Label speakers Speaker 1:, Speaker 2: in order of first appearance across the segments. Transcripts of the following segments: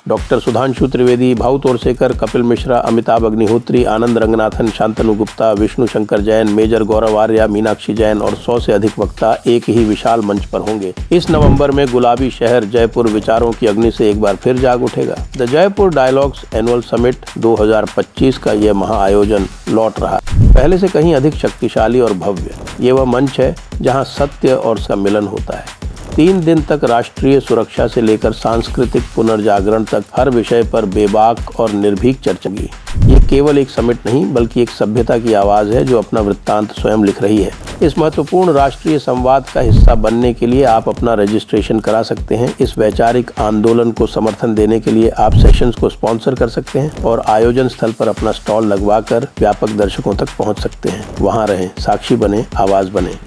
Speaker 1: Doctor Sudhanshu Trivedi, Bhau Torsekar, Kapil Mishra, Amitabh Agnihotri, आनंद Ranganathan, Shantanu Gupta, Vishnu Shankar Jain, major गौरव आर्या, मीनाक्षी जैन और 100 से अधिक वक्ता एक ही विशाल मंच पर होंगे। इस नवंबर में गुलाबी शहर जयपुर विचारों की अग्नि से एक बार फिर जाग उठेगा। The Jaipur dialogues annual summit 2025 का यह महाआयोजन लौट रहा है, पहले से कहीं अधिक शक्तिशाली और भव्य। ये वह मंच है जहां सत्य और उसका मिलन होता है। 3 दिन तक राष्ट्रीय सुरक्षा से लेकर सांस्कृतिक पुनर्जागरण तक हर विषय पर बेबाक और निर्भीक चर्चा की। ये केवल एक समिट नहीं बल्कि एक सभ्यता की आवाज है जो अपना वृत्तांत स्वयं लिख रही है। इस महत्वपूर्ण राष्ट्रीय संवाद का हिस्सा बनने के लिए आप अपना रजिस्ट्रेशन करा सकते हैं। इस वैचारिक आंदोलन को समर्थन देने के लिए आप सेशंस को स्पॉन्सर कर सकते हैं और आयोजन स्थल पर अपना स्टॉल लगवाकर व्यापक दर्शकों तक पहुंच सकते हैं। वहां रहें, साक्षी बने, आवाज बने।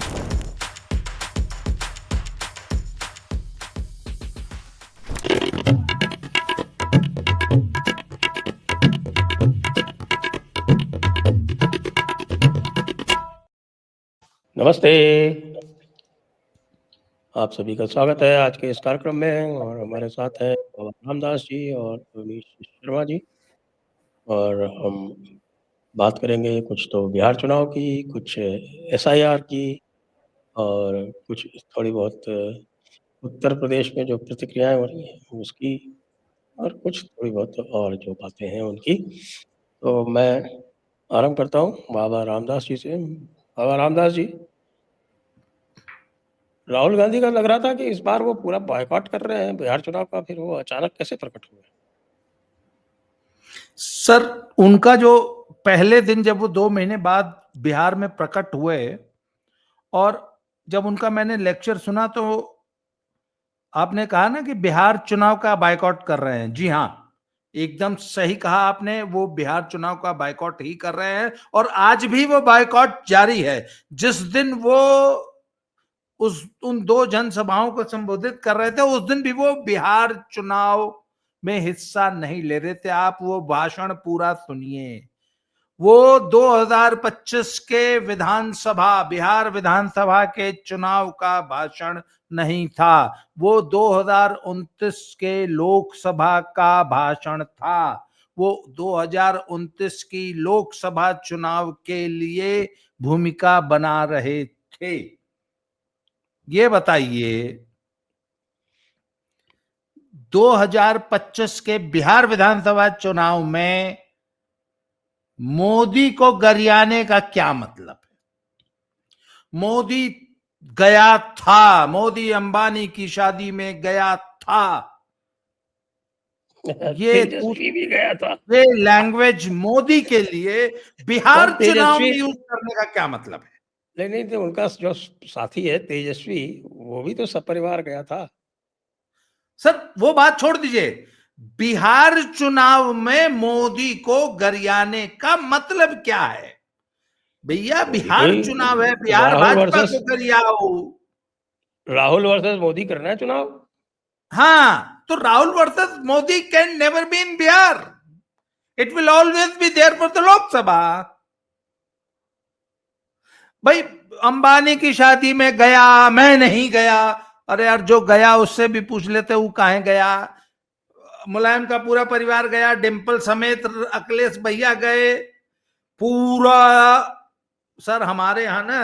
Speaker 1: नमस्ते, आप सभी का स्वागत है आज के इस कार्यक्रम में। और हमारे साथ है रामदास जी और रमेश शर्मा जी, और हम बात करेंगे कुछ तो बिहार चुनाव की, कुछ एसआईआर की, और कुछ थोड़ी बहुत उत्तर प्रदेश में जो प्रतिक्रियाएं हो रही हैं उसकी, और कुछ थोड़ी बहुत और जो बातें हैं उनकी। तो मैं आरंभ करता हूँ बाबा रामदास जी से। बाबा रामदास जी, राहुल गांधी का लग रहा था कि इस बार वो पूरा बॉयकॉट कर रहे हैं बिहार चुनाव का, फिर वो अचानक कैसे प्रकट हुए?
Speaker 2: सर, उनका जो पहले दिन जब वो 2 महीने बाद बिहार में प्रकट हुए और जब उनका मैंने लेक्चर सुना तो आपने कहा ना कि बिहार चुनाव का बायकॉट कर रहे हैं। जी हाँ, एकदम सही कहा आपने, वो बिहार चुनाव का बायकॉट ही कर रहे हैं और आज भी वो बायकॉट जारी है। जिस दिन वो उन 2 जनसभाओं को संबोधित कर रहे थे उस दिन भी वो बिहार चुनाव में हिस्सा नहीं ले रहे थे। आप वो भाषण पूरा सुनिए। वो 2025 के बिहार विधानसभा के चुनाव का भाषण नहीं था, वो 2029 के लोकसभा का भाषण था। वो 2029 की लोकसभा चुनाव के लिए भूमिका बना रहे थे। ये बताइए, 2025 के बिहार विधानसभा चुनाव में मोदी को गरियाने का क्या मतलब है? मोदी गया था, मोदी अंबानी की शादी में गया था, ये
Speaker 1: तेजस्वी भी गया था।
Speaker 2: ये लैंग्वेज मोदी के लिए बिहार चुनाव में यूज करने का क्या मतलब है?
Speaker 1: नहीं, तो उनका जो साथी है तेजस्वी, वो भी तो सपरिवार गया था।
Speaker 2: सर वो बात छोड़ दीजिए, बिहार चुनाव में मोदी को गरियाने का मतलब क्या है? भैया बिहार चुनाव है, बिहार भाजपा को गरियाओ।
Speaker 1: राहुल वर्सेस मोदी करना है चुनाव।
Speaker 2: हाँ, तो Rahul versus Modi can never be in Bihar, it will always be there for the Lok Sabha. भाई अंबानी की शादी में गया, मैं नहीं गया। अरे यार, जो गया उससे भी पूछ लेते वो कहाँ गया। मुलायम का पूरा परिवार गया, डिंपल समेत अखिलेश भैया गए, पूरा। सर हमारे यहाँ ना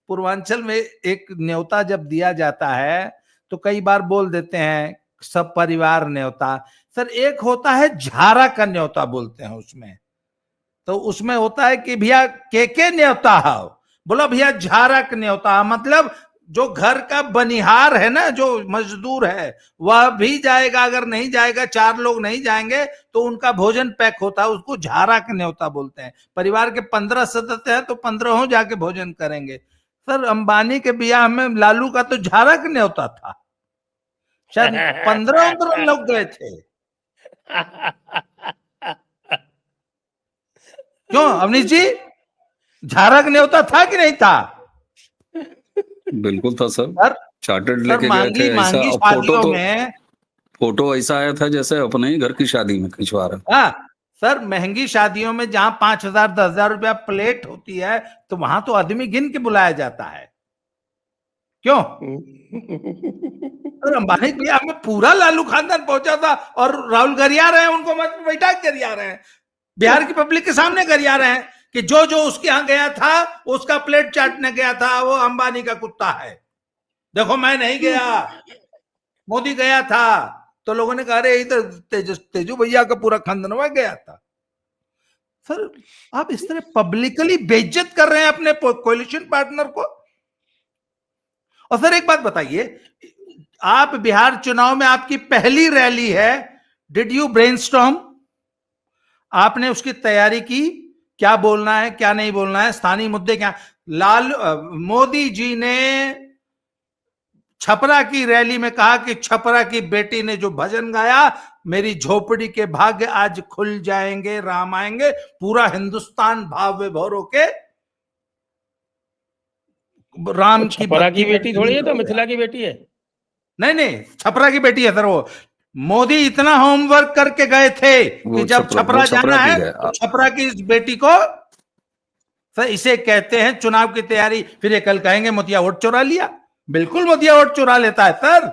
Speaker 2: पूर्वांचल में एक न्योता जब दिया जाता है तो कई बार बोल देते हैं सब परिवार न्योता। सर एक होता है झारा का न्योता बोलते हैं उसमें, तो उसमें होता है कि भैया के न्योता है, बोला भैया झारा का न्योता, मतलब जो घर का बनिहार है ना, जो मजदूर है वह भी जाएगा, अगर नहीं जाएगा 4 लोग नहीं जाएंगे तो उनका भोजन पैक होता है, उसको झारा का न्योता बोलते हैं। परिवार के 15 सदस्य हैं तो 15 जाके भोजन करेंगे। सर अंबानी के ब्याह में लालू का तो झारा का न्योता था, शायद 15 लोग गए थे। क्यों अवनीश जी, झारा का न्योता था कि नहीं था?
Speaker 3: बिल्कुल था सर, चार्टर्ड लेके गए थे। ऐसा फोटो ऐसा आया था जैसे अपने ही घर की शादी में खिंचवा रहा।
Speaker 2: हाँ सर, महंगी शादियों में जहां 5,000 10,000 रुपया प्लेट होती है तो वहां तो आदमी गिन के बुलाया जाता है। क्यों? और अंबानी के बिहार में पूरा लालू खानदान पहुंचा था और राहुल गरिया रहे हैं, उनको मत बैठा गरिया रहे हैं, बिहार की पब्लिक के सामने गरिया रहे हैं कि जो जो उसके यहां गया था उसका प्लेट चाटने गया था वो अंबानी का कुत्ता है, देखो मैं नहीं गया, मोदी गया था। तो लोगों ने कहा अरे यही तो तेजू भैया का पूरा खानदान गया था। सर आप इस तरह पब्लिकली बेइज्जत कर रहे हैं अपने कोalition पार्टनर को। और सर एक बात बताइए, आप बिहार चुनाव में आपकी पहली रैली है, डिड यू ब्रेनस्टॉर्म? आपने उसकी तैयारी की, क्या बोलना है क्या नहीं बोलना है, स्थानीय मुद्दे क्या? मोदी जी ने छपरा की रैली में कहा कि छपरा की बेटी ने जो भजन गाया, मेरी झोपड़ी के भाग्य आज खुल जाएंगे, राम आएंगे, पूरा हिंदुस्तान भाव विभोर होके राम की
Speaker 1: छपरा की बेटी थोड़ी है, तो मिथिला की बेटी है।
Speaker 2: नहीं नहीं, छपरा की बेटी है सर। वो मोदी इतना होमवर्क करके गए थे कि जब छपरा जाना है तो छपरा की इस बेटी को, सर इसे कहते हैं चुनाव की तैयारी। फिर ये कल कहेंगे मोतिया वोट चुरा लिया। बिल्कुल मोतिया वोट चुरा लेता है सर,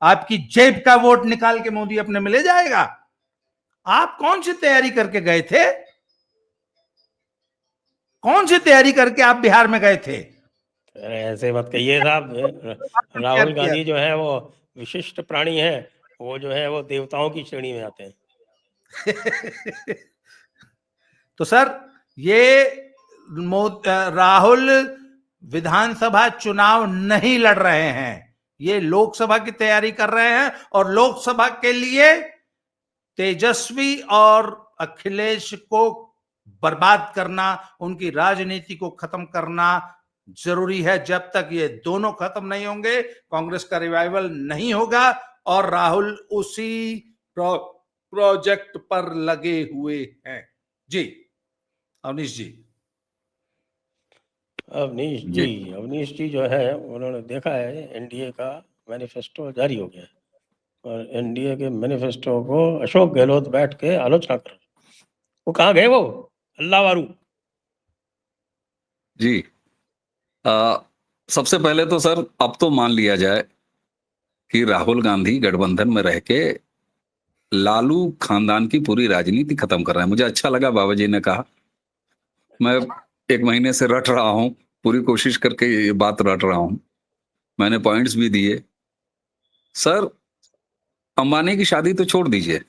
Speaker 2: आपकी जेब का वोट निकाल के मोदी अपने में ले जाएगा। आप कौन सी तैयारी करके गए थे? कौन सी तैयारी करके आप बिहार में गए थे?
Speaker 1: ऐसे मत कहिए साहब, राहुल गांधी जो है वो विशिष्ट प्राणी है, वो जो है वो देवताओं की श्रेणी में आते हैं।
Speaker 2: तो सर ये राहुल विधानसभा चुनाव नहीं लड़ रहे हैं, ये लोकसभा की तैयारी कर रहे हैं, और लोकसभा के लिए तेजस्वी और अखिलेश को बर्बाद करना, उनकी राजनीति को खत्म करना जरूरी है। जब तक ये दोनों खत्म नहीं होंगे कांग्रेस का रिवाइवल नहीं होगा, और राहुल उसी प्रोजेक्ट पर लगे हुए हैं। जी अवनीश जी।
Speaker 1: अवनीश जी जो है उन्होंने देखा है एनडीए का मैनिफेस्टो जारी हो गया है, और एनडीए के मैनिफेस्टो को अशोक गहलोत बैठ के आलोचना कर, वो कहाँ गए वो अल्लाहवारू
Speaker 3: जी। सबसे पहले तो सर अब तो मान लिया जाए कि राहुल गांधी गठबंधन में रह के लालू खानदान की पूरी राजनीति खत्म कर रहे हैं। मुझे अच्छा लगा बाबा जी ने कहा, मैं 1 महीने से रट रहा हूं, पूरी कोशिश करके ये बात रट रहा हूं, मैंने पॉइंट्स भी दिए। सर अंबानी की शादी तो छोड़ दीजिए,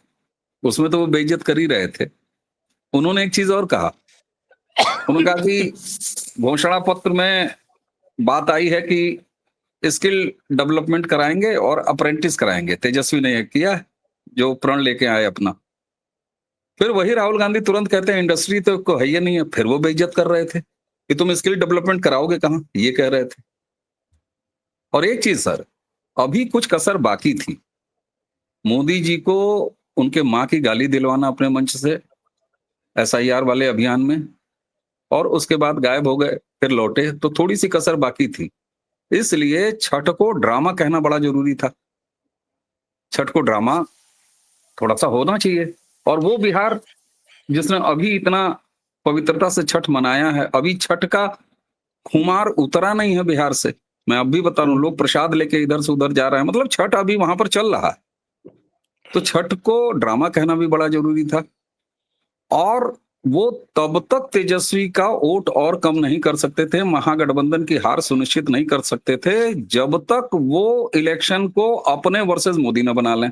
Speaker 3: उसमें तो वो बेइज्जत कर ही रहे थे। उन्होंने एक चीज और कहा, उन्होंने कहा कि घोषणा पत्र में बात आई है कि स्किल डेवलपमेंट कराएंगे और अप्रेंटिस कराएंगे। तेजस्वी ने किया जो प्रण लेके आए अपना। फिर वही राहुल गांधी तुरंत कहते हैं इंडस्ट्री तो को है ही नहीं है। फिर वो बेइज्जत कर रहे थे कि तुम स्किल डेवलपमेंट कराओगे कहां, ये कह रहे थे। और एक चीज सर, अभी कुछ कसर बाकी थी। मोदी जी को उनके मां की गाली दिलवाना अपने मंच से SIR वाले अभियान में, और उसके बाद गायब हो गए, फिर लौटे, तो थोड़ी सी कसर बाकी थी। इसलिए छठ को ड्रामा कहना बड़ा जरूरी था। छठ को ड्रामा थोड़ा सा होना चाहिए। और वो बिहार जिसने अभी इतना पवित्रता से छठ मनाया है, अभी छठ का खुमार उतरा नहीं है बिहार से। मैं अब भी बता रहा हूं, लोग प्रसाद लेके इधर से उधर जा रहे हैं, मतलब छठ अभी वहां पर चल रहा है। तो छठ को ड्रामा कहना भी बड़ा जरूरी था। और वो तब तक तेजस्वी का वोट और कम नहीं कर सकते थे, महागठबंधन की हार सुनिश्चित नहीं कर सकते थे, जब तक वो इलेक्शन को अपने वर्सेस मोदी न बना लें।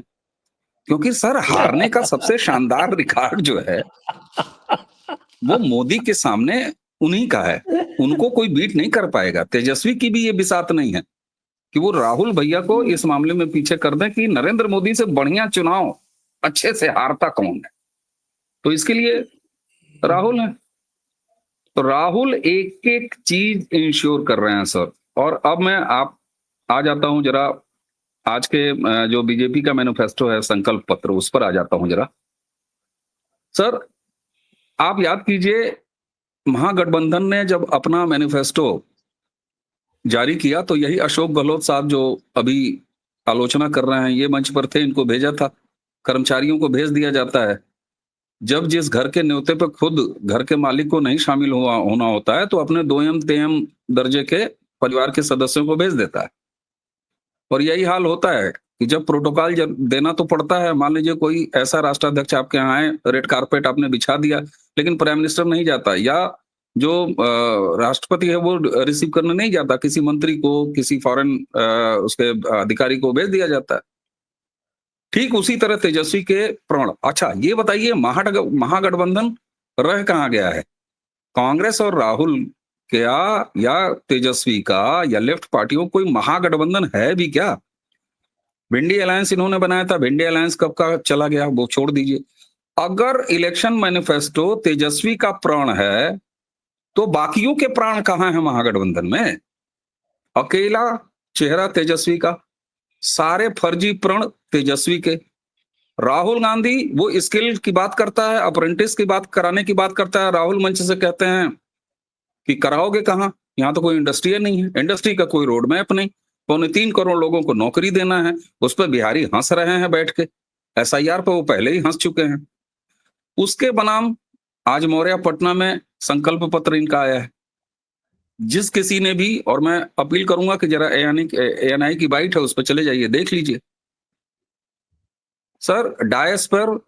Speaker 3: क्योंकि सर हारने का सबसे शानदार रिकॉर्ड जो है वो मोदी के सामने उन्हीं का है, उनको कोई बीट नहीं कर पाएगा। तेजस्वी की भी ये बिसात नहीं है कि वो राहुल भैया को इस मामले में पीछे कर दें कि नरेंद्र मोदी से बढ़िया चुनाव अच्छे से हारता कौन है। तो इसके लिए राहुल है। तो राहुल एक एक चीज इंश्योर कर रहे हैं सर। और अब मैं आ जाता हूं जरा आज के जो बीजेपी का मैनिफेस्टो है, संकल्प पत्र, उस पर आ जाता हूं जरा। सर आप याद कीजिए, महागठबंधन ने जब अपना मैनिफेस्टो जारी किया तो यही अशोक गहलोत साहब जो अभी आलोचना कर रहे हैं, ये मंच पर थे, इनको भेजा था। कर्मचारियों को भेज दिया जाता है। जब जिस घर के न्योते पर खुद घर के मालिक को नहीं शामिल होना होता है तो अपने 2M 3M दर्जे के परिवार के सदस्यों को भेज देता है। और यही हाल होता है कि जब प्रोटोकॉल देना तो पड़ता है। मान लीजिए कोई ऐसा राष्ट्राध्यक्ष आपके यहाँ आए, रेड कारपेट आपने बिछा दिया, लेकिन प्राइम मिनिस्टर नहीं जाता, या जो राष्ट्रपति है वो रिसीव करने नहीं जाता, किसी मंत्री को, किसी फॉरेन उसके अधिकारी को भेज दिया जाता है। ठीक उसी तरह तेजस्वी के प्रण। अच्छा ये बताइए, महागठबंधन रह कहाँ गया है? कांग्रेस और राहुल क्या, या तेजस्वी का, या लेफ्ट पार्टियों, कोई महागठबंधन है भी क्या? भिंडी अलायंस इन्होंने बनाया था, भिंडी अलायंस कब का चला गया, वो छोड़ दीजिए। अगर इलेक्शन मैनिफेस्टो तेजस्वी का प्राण है, तो बाकियों के प्राण कहां है महागठबंधन में? अकेला चेहरा तेजस्वी का, सारे फर्जी प्रण तेजस्वी के। राहुल गांधी वो स्किल की बात करता है, अप्रेंटिस की बात कराने की बात करता है। राहुल मंच से कहते हैं कि कराओगे कहां, यहां तो कोई इंडस्ट्री नहीं है, इंडस्ट्री का कोई रोड मैप नहीं, 3.25 करोड़ लोगों को नौकरी देना है, उस पर बिहारी हंस रहे हैं बैठ के। SIR पर वो पहले ही हंस चुके हैं। उसके बनाम आज मौर्या पटना में संकल्प पत्र इनका आया है। जिस किसी ने भी, और मैं अपील करूंगा कि जरा ANI की बाइट है, उस पर चले जाइए, देख लीजिए। सर डायस पर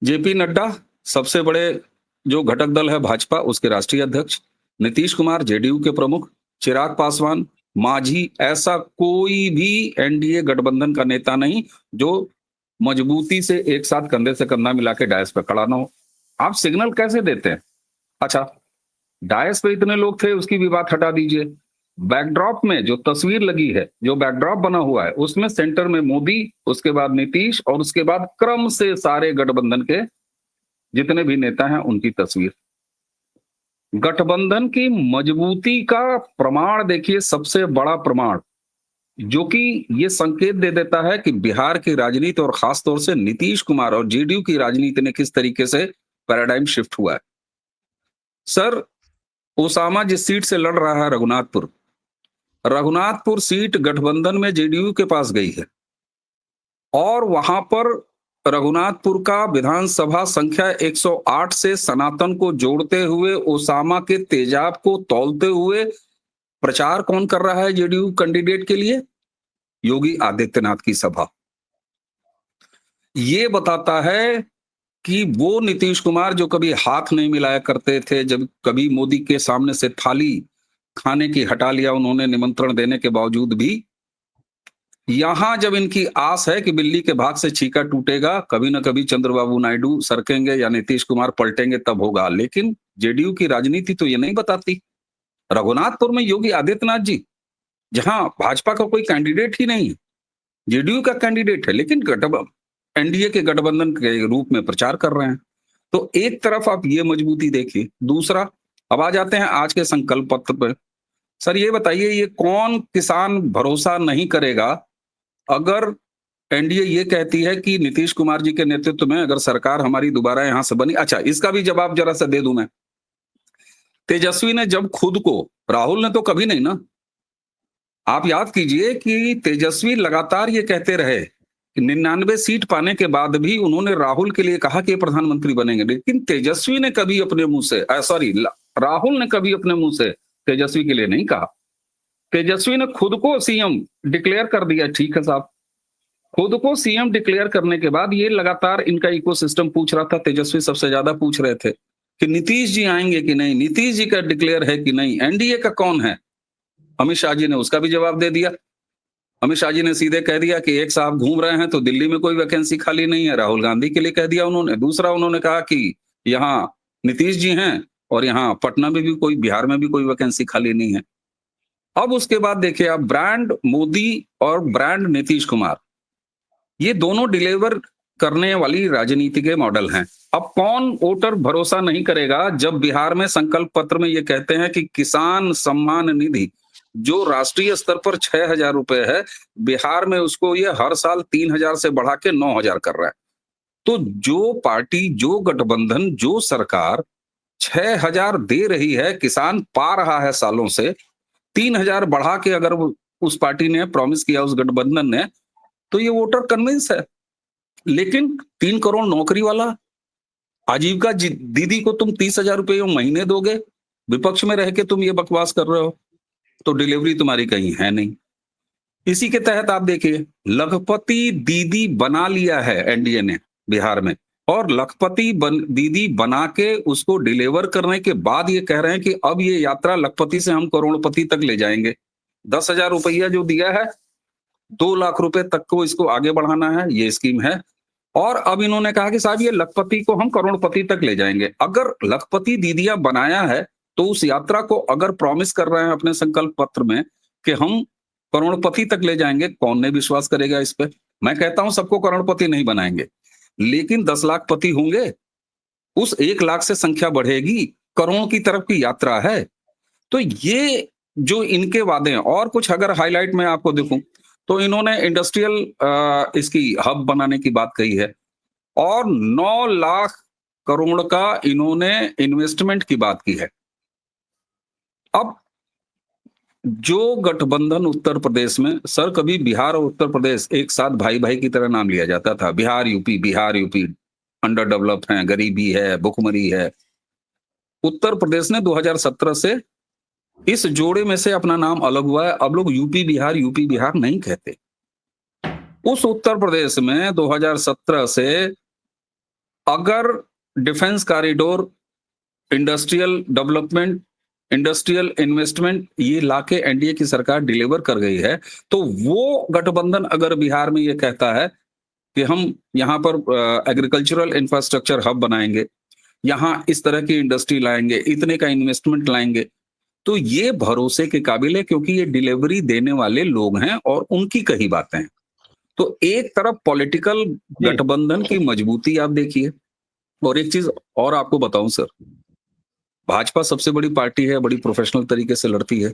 Speaker 3: JP नड्डा, सबसे बड़े जो घटक दल है भाजपा, उसके राष्ट्रीय अध्यक्ष, नीतीश कुमार JDU के प्रमुख, चिराग पासवान, मांझी, ऐसा कोई भी NDA गठबंधन का नेता नहीं जो मजबूती से एक साथ कंधे से कंधा मिला के डायस पे खड़ा ना हो। आप सिग्नल कैसे देते हैं? अच्छा डायस पे इतने लोग थे, उसकी भी बात हटा दीजिए। बैकड्रॉप में जो तस्वीर लगी है, जो बैकड्रॉप बना हुआ है, उसमें सेंटर में मोदी, उसके बाद नीतीश, और उसके बाद क्रम से सारे गठबंधन के जितने भी नेता हैं उनकी तस्वीर। गठबंधन की मजबूती का प्रमाण देखिए, सबसे बड़ा प्रमाण जो कि ये संकेत दे देता है कि बिहार की राजनीति और खासतौर से नीतीश कुमार और JDU की राजनीति ने किस तरीके से पैराडाइम शिफ्ट हुआ है। सर ओसामा जिस सीट से लड़ रहा है, रघुनाथपुर सीट गठबंधन में JDU के पास गई है, और वहां पर रघुनाथपुर का विधानसभा संख्या 108 से सनातन को जोड़ते हुए, ओसामा के तेजाब को तौलते हुए प्रचार कौन कर रहा है JDU कैंडिडेट के लिए? योगी आदित्यनाथ की सभा। ये बताता है कि वो नीतीश कुमार जो कभी हाथ नहीं मिलाया करते थे, जब कभी मोदी के सामने से थाली खाने की हटा लिया उन्होंने निमंत्रण देने के बावजूद भी, यहां जब इनकी आस है कि बिल्ली के भाग से छीका टूटेगा, कभी ना कभी चंद्रबाबू नायडू सरकेंगे या नीतीश कुमार पलटेंगे, तब होगा। लेकिन JDU की राजनीति तो ये नहीं बताती। रघुनाथपुर में योगी आदित्यनाथ जी, जहां भाजपा का कोई कैंडिडेट ही नहीं है, JDU का कैंडिडेट है, लेकिन NDA के गठबंधन के रूप में प्रचार कर रहे हैं। तो एक तरफ आप ये मजबूती देखिए। दूसरा, अब आ जाते हैं आज के संकल्प पत्र पर। सर ये बताइए, ये कौन किसान भरोसा नहीं करेगा अगर NDA ये कहती है कि नीतीश कुमार जी के नेतृत्व में अगर सरकार हमारी दोबारा यहां से बनी। अच्छा इसका भी जवाब जरा सा दे दूं मैं। तेजस्वी ने जब खुद को, राहुल ने तो कभी नहीं ना, आप याद कीजिए कि तेजस्वी लगातार ये कहते रहे कि 99 सीट पाने के बाद भी उन्होंने राहुल के लिए कहा कि प्रधानमंत्री बनेंगे, लेकिन तेजस्वी ने कभी अपने मुंह से, राहुल ने कभी अपने मुंह से तेजस्वी के लिए नहीं कहा। तेजस्वी ने खुद को CM डिक्लेयर कर दिया। ठीक है साहब, खुद को CM डिक्लेयर करने के बाद ये लगातार इनका इकोसिस्टम पूछ रहा था, तेजस्वी सबसे ज्यादा पूछ रहे थे कि नीतीश जी आएंगे कि नहीं, नीतीश जी का डिक्लेयर है कि नहीं, NDA का कौन है। अमित शाह जी ने उसका भी जवाब दे दिया। अमित शाह जी ने सीधे कह दिया कि एक साहब घूम रहे हैं तो दिल्ली में कोई वैकेंसी खाली नहीं है, राहुल गांधी के लिए कह दिया उन्होंने। दूसरा उन्होंने कहा कि यहाँ नीतीश जी हैं और यहाँ पटना में भी कोई, बिहार में भी कोई वैकेंसी खाली नहीं है। अब उसके बाद देखिए आप, ब्रांड मोदी और ब्रांड नीतीश कुमार, ये दोनों डिलीवर करने वाली राजनीति के मॉडल हैं। अब कौन वोटर भरोसा नहीं करेगा जब बिहार में संकल्प पत्र में ये कहते हैं कि किसान सम्मान निधि जो राष्ट्रीय स्तर पर 6,000 रुपए है, बिहार में उसको ये हर साल 3,000 से बढ़ा के 9,000 कर रहा है। तो जो पार्टी, जो गठबंधन, जो सरकार 6,000 दे रही है, किसान पा रहा है सालों से, 3,000 बढ़ा के अगर उस पार्टी ने प्रॉमिस किया, उस गठबंधन ने, तो ये वोटर कन्विंस है। लेकिन 3 करोड़ नौकरी वाला आजीविका दीदी को तुम 30,000 रुपये महीने दोगे, विपक्ष में रह के तुम ये बकवास कर रहे हो, तो डिलीवरी तुम्हारी कहीं है नहीं। इसी के तहत आप देखिए, लखपति दीदी बना लिया है एनडीए ने बिहार में, और लखपति दीदी बना के उसको डिलीवर करने के बाद ये कह रहे हैं कि अब ये यात्रा लखपति से हम करोड़पति तक ले जाएंगे। 10,000 रुपया जो दिया है, 2 लाख रुपए तक को इसको आगे बढ़ाना है, ये स्कीम है। और अब इन्होंने कहा कि साहब ये लखपति को हम करोड़पति तक ले जाएंगे। अगर लखपति दीदियां बनाया है तो उस यात्रा को अगर प्रॉमिस कर रहे हैं अपने संकल्प पत्र में कि हम करोड़पति तक ले जाएंगे, कौन नहीं विश्वास करेगा इस पे? मैं कहता हूं सबको करोड़पति नहीं बनाएंगे, लेकिन 10 लाख पति होंगे, उस 1 लाख से संख्या बढ़ेगी, करोड़ की तरफ की यात्रा है। तो ये जो इनके वादे हैं, और कुछ अगर हाईलाइट में आपको देखूं तो इन्होंने इंडस्ट्रियल इसकी हब बनाने की बात कही है, और 9 लाख करोड़ का इन्होंने इन्वेस्टमेंट की बात की है। अब जो गठबंधन उत्तर प्रदेश में, सर कभी बिहार और उत्तर प्रदेश एक साथ भाई भाई की तरह नाम लिया जाता था, बिहार यूपी अंडर डेवलप्ड है, गरीबी है, भुखमरी है। उत्तर प्रदेश ने 2017 से इस जोड़े में से अपना नाम अलग हुआ है। अब लोग यूपी बिहार नहीं कहते। उस उत्तर प्रदेश में 2017 से अगर defence corridor, industrial development, industrial investment ये लाके एनडीए की सरकार डिलीवर कर गई है, तो वो गठबंधन अगर बिहार में ये कहता है कि हम यहाँ पर एग्रीकल्चरल इंफ्रास्ट्रक्चर हब बनाएंगे, यहाँ इस तरह की इंडस्ट्री लाएंगे, इतने का इन्वेस्टमेंट लाएंगे, तो ये भरोसे के काबिल है, क्योंकि ये डिलीवरी देने वाले लोग हैं और उनकी कही बातें हैं। तो एक तरफ पॉलिटिकल गठबंधन की मजबूती आप देखिए, और एक चीज और आपको बताऊं सर, भाजपा सबसे बड़ी पार्टी है, बड़ी प्रोफेशनल तरीके से लड़ती है।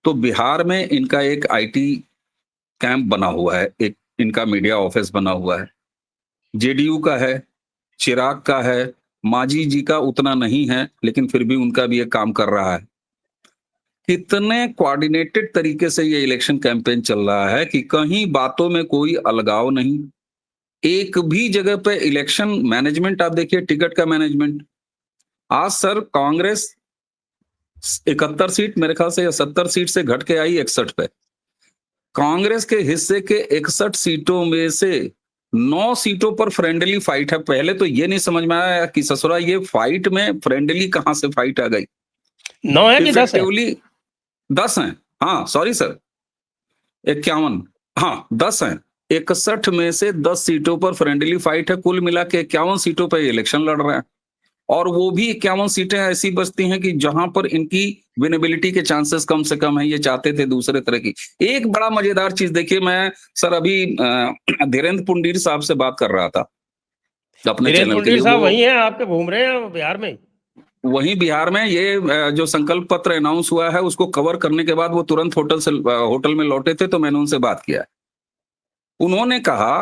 Speaker 3: तो बिहार में इनका एक आईटी कैंप बना हुआ है, एक इनका मीडिया ऑफिस बना हुआ है, जेडीयू का है, चिराग का है, मांझी जी का उतना नहीं है, लेकिन फिर भी उनका भी एक काम कर रहा है। कितने कोऑर्डिनेटेड तरीके से ये इलेक्शन कैंपेन चल रहा है कि कहीं बातों में कोई अलगाव नहीं। एक भी जगह पे इलेक्शन मैनेजमेंट आप देखिए, टिकट का मैनेजमेंट। आज सर कांग्रेस 71 सीट मेरे ख्याल से या 70 सीट से घट के आई 61 पे। कांग्रेस के हिस्से के 61 सीटों में से 9 सीटों पर फ्रेंडली फाइट है। पहले तो ये नहीं समझ में आया कि ससुरा ये फाइट में फ्रेंडली कहां से फाइट आ गई।
Speaker 4: 9 है कि 10 है?
Speaker 3: 10 हैं, हाँ सॉरी सर, 51, हाँ 10 हैं। 61 में से 10 सीटों पर फ्रेंडली फाइट है। कुल मिला के 51 सीटों पर इलेक्शन लड़ रहे हैं, और वो भी 51 सीटें ऐसी बचती हैं कि जहां पर इनकी विनेबिलिटी के चांसेस कम से कम है। ये चाहते थे दूसरे तरह की। एक बड़ा मजेदार चीज देखिए, मैं सर अभी धीरेन्द्र पुंडीर साहब से बात कर रहा था अपने चैनल के लिए।
Speaker 4: साहब वही हैं आपके, घूम रहे हैं बिहार में?
Speaker 3: वहीं बिहार में ये जो संकल्प पत्र अनाउंस हुआ है उसको कवर करने के बाद वो तुरंत होटल में लौटे थे, तो मैंने उनसे बात किया। उन्होंने कहा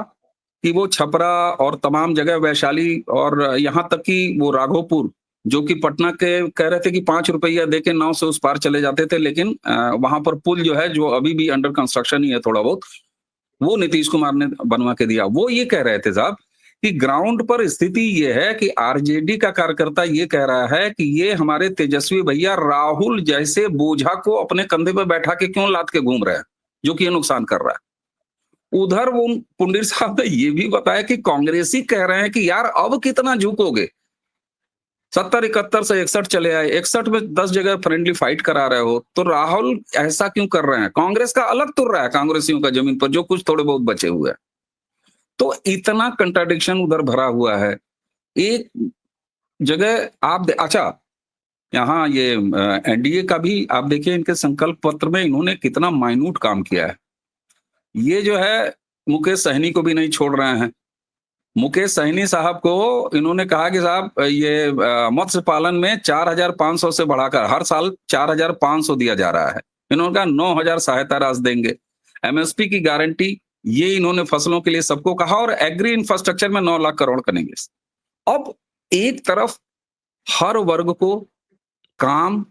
Speaker 3: कि वो छपरा और तमाम जगह, वैशाली और यहाँ तक कि वो राघोपुर, जो कि पटना के कह रहे थे कि 5 रुपया दे के नाव से उस पार चले जाते थे, लेकिन वहां पर पुल जो है, जो अभी भी अंडर कंस्ट्रक्शन ही है थोड़ा बहुत, वो नीतीश कुमार ने बनवा के दिया। वो ये कह रहे थे साहब कि ग्राउंड पर स्थिति ये है कि आरजेडी का कार्यकर्ता ये कह रहा है कि ये हमारे तेजस्वी भैया राहुल जैसे बोझा को अपने कंधे पर बैठा के क्यों लाद के घूम रहे हैं, जो कि ये नुकसान कर रहा है। उधर वो पुंडीर साहब ने ये भी बताया कि कांग्रेसी कह रहे हैं कि यार अब कितना झुकोगे, 70, 71 से 61 चले आए, 61 में 10 जगह फ्रेंडली फाइट करा रहे हो, तो राहुल ऐसा क्यों कर रहे हैं? कांग्रेस का अलग तुर रहा है कांग्रेसियों का जमीन पर, जो कुछ थोड़े बहुत बचे हुए हैं। तो इतना कंट्राडिक्शन उधर भरा हुआ है। एक जगह आप अच्छा, यहाँ ये एनडीए का भी आप देखिए, इनके संकल्प पत्र में इन्होंने कितना माइन्यूट काम किया है। ये जो है मुकेश सहनी को भी नहीं छोड़ रहे हैं। मुकेश सहनी साहब को इन्होंने कहा कि साहब ये मत्स्य पालन में 4,500 से बढ़ाकर हर साल 4,500 दिया जा रहा है। इन्होंने कहा 9,000 सहायता राशि देंगे। एमएसपी की गारंटी, ये इन्होंने फसलों के लिए सबको कहा, और एग्री इंफ्रास्ट्रक्चर में 9 लाख करोड़ करेंगे। अब एक तरफ हर वर्ग को काम,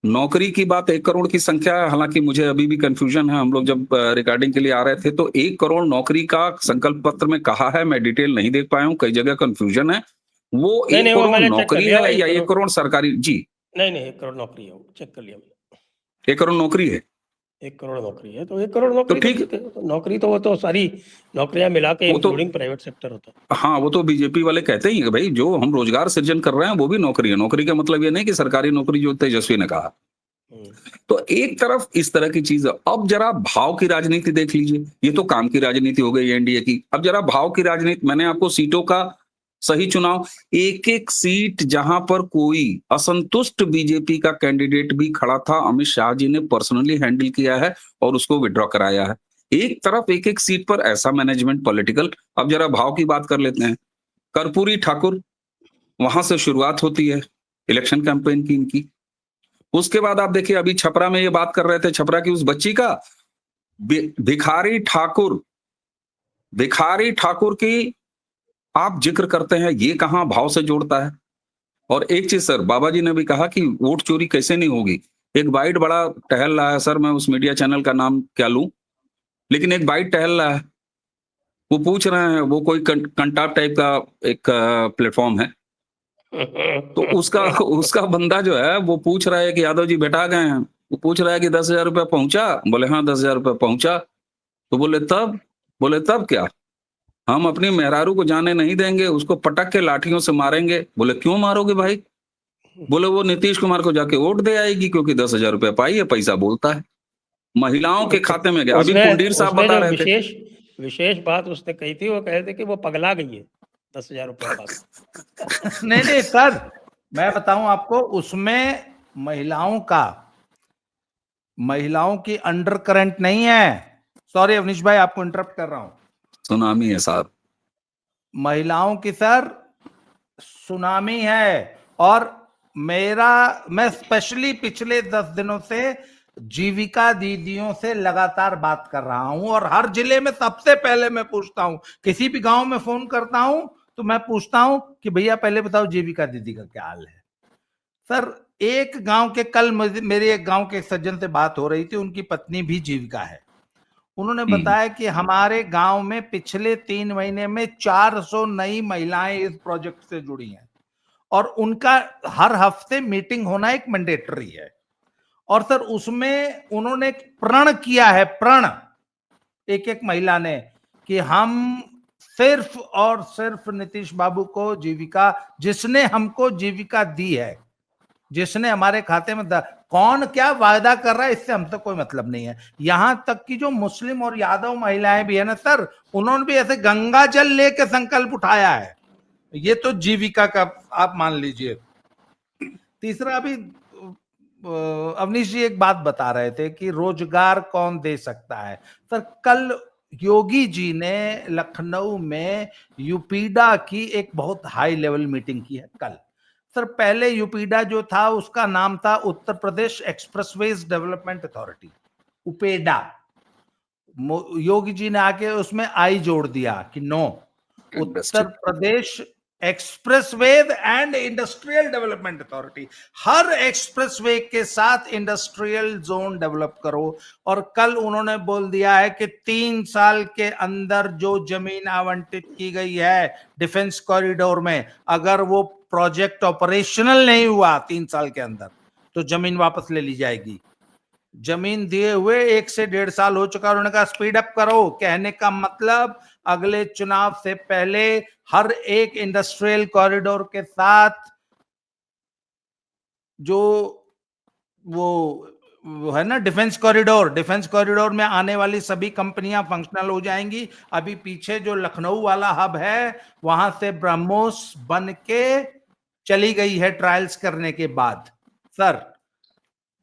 Speaker 3: नौकरी की बात, 1 करोड़ की संख्या है। हालांकि मुझे अभी भी कंफ्यूजन है, हम लोग जब रिकॉर्डिंग के लिए आ रहे थे तो 1 करोड़ नौकरी का संकल्प पत्र में कहा है, मैं डिटेल नहीं देख पाया हूं, कई जगह कंफ्यूजन है। वो 1 करोड़ नौकरी है या 1 करोड़ सरकारी? जी
Speaker 4: नहीं 1 करोड़ नौकरी है, चेक कर लिया मैंने।
Speaker 3: 1 करोड़ नौकरी है।
Speaker 4: 1 करोड़ नौकरी है, तो 1 करोड़ नौकरी
Speaker 3: ठीक।
Speaker 4: नौकरी तो वो तो सारी नौकरियां मिला के
Speaker 3: वो तो
Speaker 4: इंक्लूडिंग प्राइवेट सेक्टर होता है।
Speaker 3: हाँ, वो तो बीजेपी वाले कहते ही हैं कि भाई जो हम रोजगार सृजन कर रहे हैं वो भी नौकरी है। नौकरी का मतलब ये नहीं कि सरकारी नौकरी, जो तेजस्वी ने कहा। तो एक तरफ इस तरह की चीज है। अब जरा भाव की राजनीति देख लीजिए। ये तो काम की राजनीति हो गई एनडीए की। अब जरा भाव की राजनीति, मैंने आपको सीटों का सही चुनाव, एक एक सीट जहां पर कोई असंतुष्ट बीजेपी का कैंडिडेट भी खड़ा था, अमित शाह जी ने पर्सनली हैंडल किया है और उसको विड्रॉ कराया है। एक तरफ एक एक सीट पर ऐसा मैनेजमेंट पॉलिटिकल। अब जरा भाव की बात कर लेते हैं। कर्पूरी ठाकुर, वहां से शुरुआत होती है इलेक्शन कैंपेन की इनकी। उसके बाद आप देखिए, अभी छपरा में ये बात कर रहे थे, छपरा की उस बच्ची का, भिखारी ठाकुर, भिखारी ठाकुर की आप जिक्र करते हैं, ये कहां भाव से जोड़ता है। और एक चीज सर, बाबा जी ने भी कहा कि वोट चोरी कैसे नहीं होगी। एक बाइट बड़ा टहल रहा है सर, मैं उस मीडिया चैनल का नाम क्या लूं, लेकिन एक बाइट टहल रहा है। वो पूछ रहे हैं, वो कोई कंटाप टाइप का एक प्लेटफॉर्म है, तो उसका उसका बंदा जो है वो पूछ रहा है कि यादव जी बैठा गए हैं। वो पूछ रहा है कि 10,000 रुपया पहुंचा। बोले हाँ 10,000 रुपया पहुंचा। तो बोले तब क्या, हम अपनी मेहरारू को जाने नहीं देंगे, उसको पटक के लाठियों से मारेंगे। बोले क्यों मारोगे भाई। बोले वो नीतीश कुमार को जाके वोट दे आएगी, क्योंकि 10,000 रुपया पाई है, पैसा बोलता है। महिलाओं के खाते में गया। अभी
Speaker 4: उसने
Speaker 3: कुंडीर साहब
Speaker 4: उसने
Speaker 3: बता
Speaker 4: जो
Speaker 3: रहे थे।
Speaker 4: विशेष बात उसने कही थी, वो कह रहे थे कि वो पगला गई है 10,000 रुपया पाकर।
Speaker 2: नहीं नहीं सर, मैं बताऊं आपको, उसमें महिलाओं की अंडर करंट नहीं है। सॉरी अवनीश भाई, आपको इंटरप्ट कर रहा हूं।
Speaker 3: सुनामी है साहब।
Speaker 2: महिलाओं की सर सुनामी है। और मैं स्पेशली पिछले 10 दिनों से जीविका दीदियों से लगातार बात कर रहा हूं, और हर जिले में सबसे पहले मैं पूछता हूं, किसी भी गांव में फोन करता हूं तो मैं पूछता हूं कि भैया पहले बताओ जीविका दीदी का क्या हाल है। सर एक गांव के, कल मेरे एक गांव के सज्जन से बात हो रही थी, उनकी पत्नी भी जीविका है। उन्होंने बताया कि हमारे गांव में पिछले 3 महीने में 400 नई महिलाएं इस प्रोजेक्ट से जुड़ी हैं, और उनका हर हफ्ते मीटिंग होना एक मैंडेटरी है। और सर उसमें उन्होंने प्रण किया है, प्रण, एक एक महिला ने, कि हम सिर्फ और सिर्फ नीतीश बाबू को जीविका, जिसने हमको जीविका दी है, जिसने हमारे खाते में कौन क्या वायदा कर रहा है इससे हमसे कोई मतलब नहीं है। यहां तक कि जो मुस्लिम और यादव महिलाएं भी है ना सर, उन्होंने भी ऐसे गंगा जल लेके संकल्प उठाया है। ये तो जीविका का आप मान लीजिए। तीसरा, अभी अवनीश जी एक बात बता रहे थे कि रोजगार कौन दे सकता है। सर कल योगी जी ने लखनऊ में यूपीडा की एक बहुत हाई लेवल मीटिंग की है कल। सर पहले यूपीडा जो था उसका नाम था Uttar Pradesh expressways development authority, UPEDA. Yogi ji ने आके उसमें आई जोड़ दिया कि no, Uttar Pradesh expressways and industrial development authority. हर एक्सप्रेसवे के साथ इंडस्ट्रियल जोन डेवलप करो। और कल उन्होंने बोल दिया है कि 3 साल के अंदर जो जमीन आवंटित की गई है डिफेंस कॉरिडोर में, अगर वो प्रोजेक्ट ऑपरेशनल नहीं हुआ 3 साल के अंदर, तो जमीन वापस ले ली जाएगी। जमीन दिए हुए 1 से 1.5 साल हो चुका, उन्होंने कहा स्पीड अप करो। कहने का मतलब अगले चुनाव से पहले हर एक इंडस्ट्रियल कॉरिडोर के साथ जो वो है ना डिफेंस कॉरिडोर में आने वाली सभी कंपनियां फंक्शनल हो जाएंगी। अभी पीछे जो लखनऊ वाला हब है, वहां से ब्रह्मोस बन के चली गई है ट्रायल्स करने के बाद। सर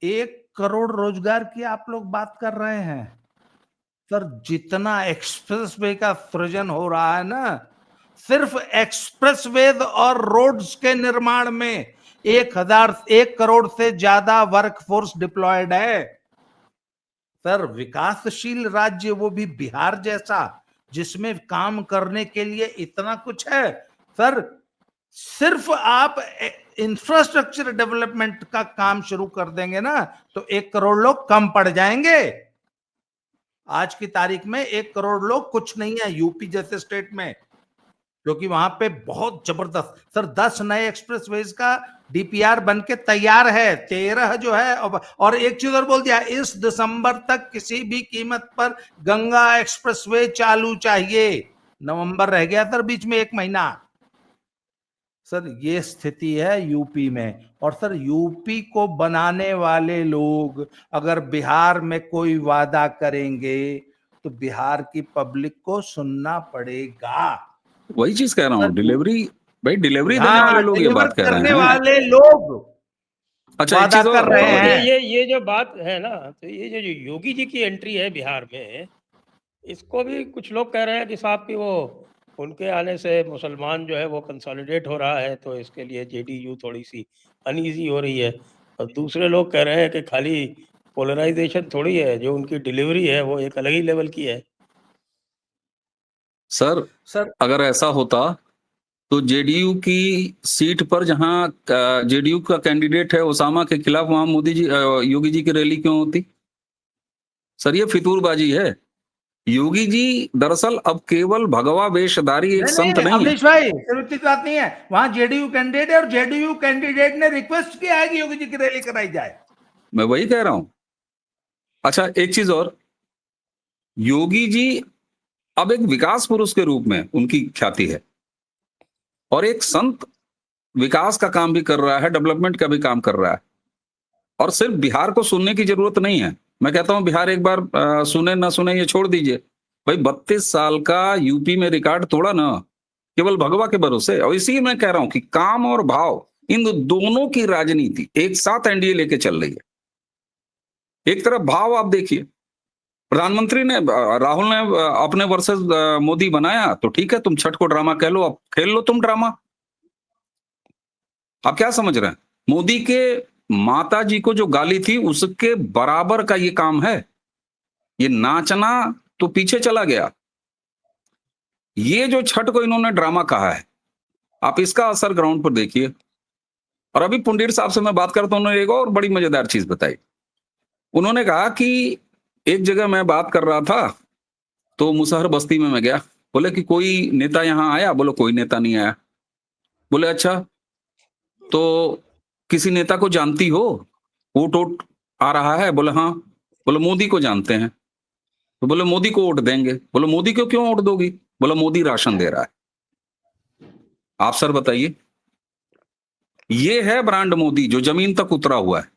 Speaker 2: 1 करोड़ रोजगार की आप लोग बात कर रहे हैं। सर जितना एक्सप्रेसवे का सृजन हो रहा है ना, सिर्फ एक्सप्रेसवे और रोड्स के निर्माण में 1 करोड़ से ज्यादा वर्कफोर्स डिप्लॉयड है। सर विकासशील राज्य, वो भी बिहार जैसा, जिसमें काम करने के लिए इतना कुछ है। सर सिर्फ आप इंफ्रास्ट्रक्चर डेवलपमेंट का काम शुरू कर देंगे ना, तो 1 करोड़ लोग कम पड़ जाएंगे। आज की तारीख में 1 करोड़ लोग कुछ नहीं है यूपी जैसे स्टेट में। क्योंकि वहां पे बहुत जबरदस्त सर 10 नए एक्सप्रेसवेज का डीपीआर बन के तैयार है, 13 जो है। और एक चीज और बोल दिया, इस दिसंबर तक किसी भी कीमत पर गंगा एक्सप्रेसवे चालू चाहिए। नवंबर रह गया सर बीच में 1 महीना। सर ये स्थिति है यूपी में। और सर यूपी को बनाने वाले लोग अगर बिहार में कोई वादा करेंगे तो बिहार की पब्लिक को सुनना पड़ेगा।
Speaker 3: वही चीज कह रहा हूँ,
Speaker 2: सर
Speaker 3: डिलीवरी, भाई डिलीवरी देने
Speaker 2: हाँ,
Speaker 3: वाले लोग ये
Speaker 2: डिलीवर
Speaker 3: बात कह
Speaker 2: करने
Speaker 3: रहे हैं।
Speaker 2: वाले लोग
Speaker 3: अच्छा, एक
Speaker 2: वादा
Speaker 3: चीज
Speaker 2: कर
Speaker 3: और
Speaker 2: रहे
Speaker 3: बाबा जी,
Speaker 2: हैं।
Speaker 4: ये जो बात है ना, तो ये जो योगी जी की एंट्री है बिहार में, इसको भी कुछ लोग कह रहे हैं कि साहब कि वो उनके आने से मुसलमान जो है वो कंसोलिडेट हो रहा है, तो इसके लिए जेडीयू थोड़ी सी अनईजी हो रही है। और दूसरे लोग कह रहे हैं कि खाली पोलराइजेशन थोड़ी है, जो उनकी डिलीवरी है वो एक अलग ही लेवल की है।
Speaker 3: सर
Speaker 2: सर
Speaker 3: अगर ऐसा होता तो जेडीयू की सीट पर जहां जेडीयू का कैंडिडेट है ओसामा के खिलाफ, वहां मोदी जी योगी जी की रैली क्यों होती? सर ये फितूरबाजी है। योगी जी दरअसल अब केवल भगवा वेशधारी एक
Speaker 2: नहीं
Speaker 3: संत
Speaker 2: नहीं
Speaker 3: नहीं है।
Speaker 2: अमरीश भाई, सिर्फ इतनी बात नहीं है। वहां जेडीयू कैंडिडेट है और जेडीयू कैंडिडेट ने रिक्वेस्ट किया है कि योगी जी की रैली कराई जाए।
Speaker 3: मैं वही कह रहा हूं। अच्छा, एक चीज और, योगी जी अब एक विकास पुरुष के रूप में उनकी ख्याति है, और एक संत विकास का काम भी कर रहा है, डेवलपमेंट का भी काम कर रहा है। और सिर्फ बिहार को सुनने की जरूरत नहीं है। मैं कहता हूं बिहार एक बार सुने ना सुने ये छोड़ दीजिए, भाई 32 साल का यूपी में रिकॉर्ड तोड़ा ना, केवल भगवा के भरोसे। और इसी मैं कह रहा हूं कि काम और भाव, इन दोनों की राजनीति एक साथ एनडीए लेके चल रही है। एक तरफ भाव आप देखिए, प्रधानमंत्री ने राहुल ने अपने वर्सेस मोदी बनाया, तो ठीक है, तुम छठ को ड्रामा कह लो, अब खेल लो तुम ड्रामा। आप क्या समझ रहे हैं? मोदी के माता जी को जो गाली थी उसके बराबर का ये काम है। ये नाचना तो पीछे चला गया। ये जो छठ को इन्होंने ड्रामा कहा है, आप इसका असर ग्राउंड पर देखिए। और अभी पुंडीर साहब से मैं बात करता हूं, उन्होंने एक और बड़ी मजेदार चीज बताई। उन्होंने कहा कि एक जगह मैं बात कर रहा था तो मुसहर बस्ती में मैं गया, बोले कि कोई नेता यहां आया? बोले कोई नेता नहीं आया। बोले अच्छा, तो किसी नेता को जानती हो? वोट वोट आ रहा है? बोले हाँ। बोले मोदी को जानते हैं। तो बोले मोदी को वोट देंगे। बोले मोदी को क्यों वोट दोगी? बोला मोदी राशन दे रहा है। आप सर बताइए, ये है ब्रांड मोदी जो जमीन तक उतरा हुआ है।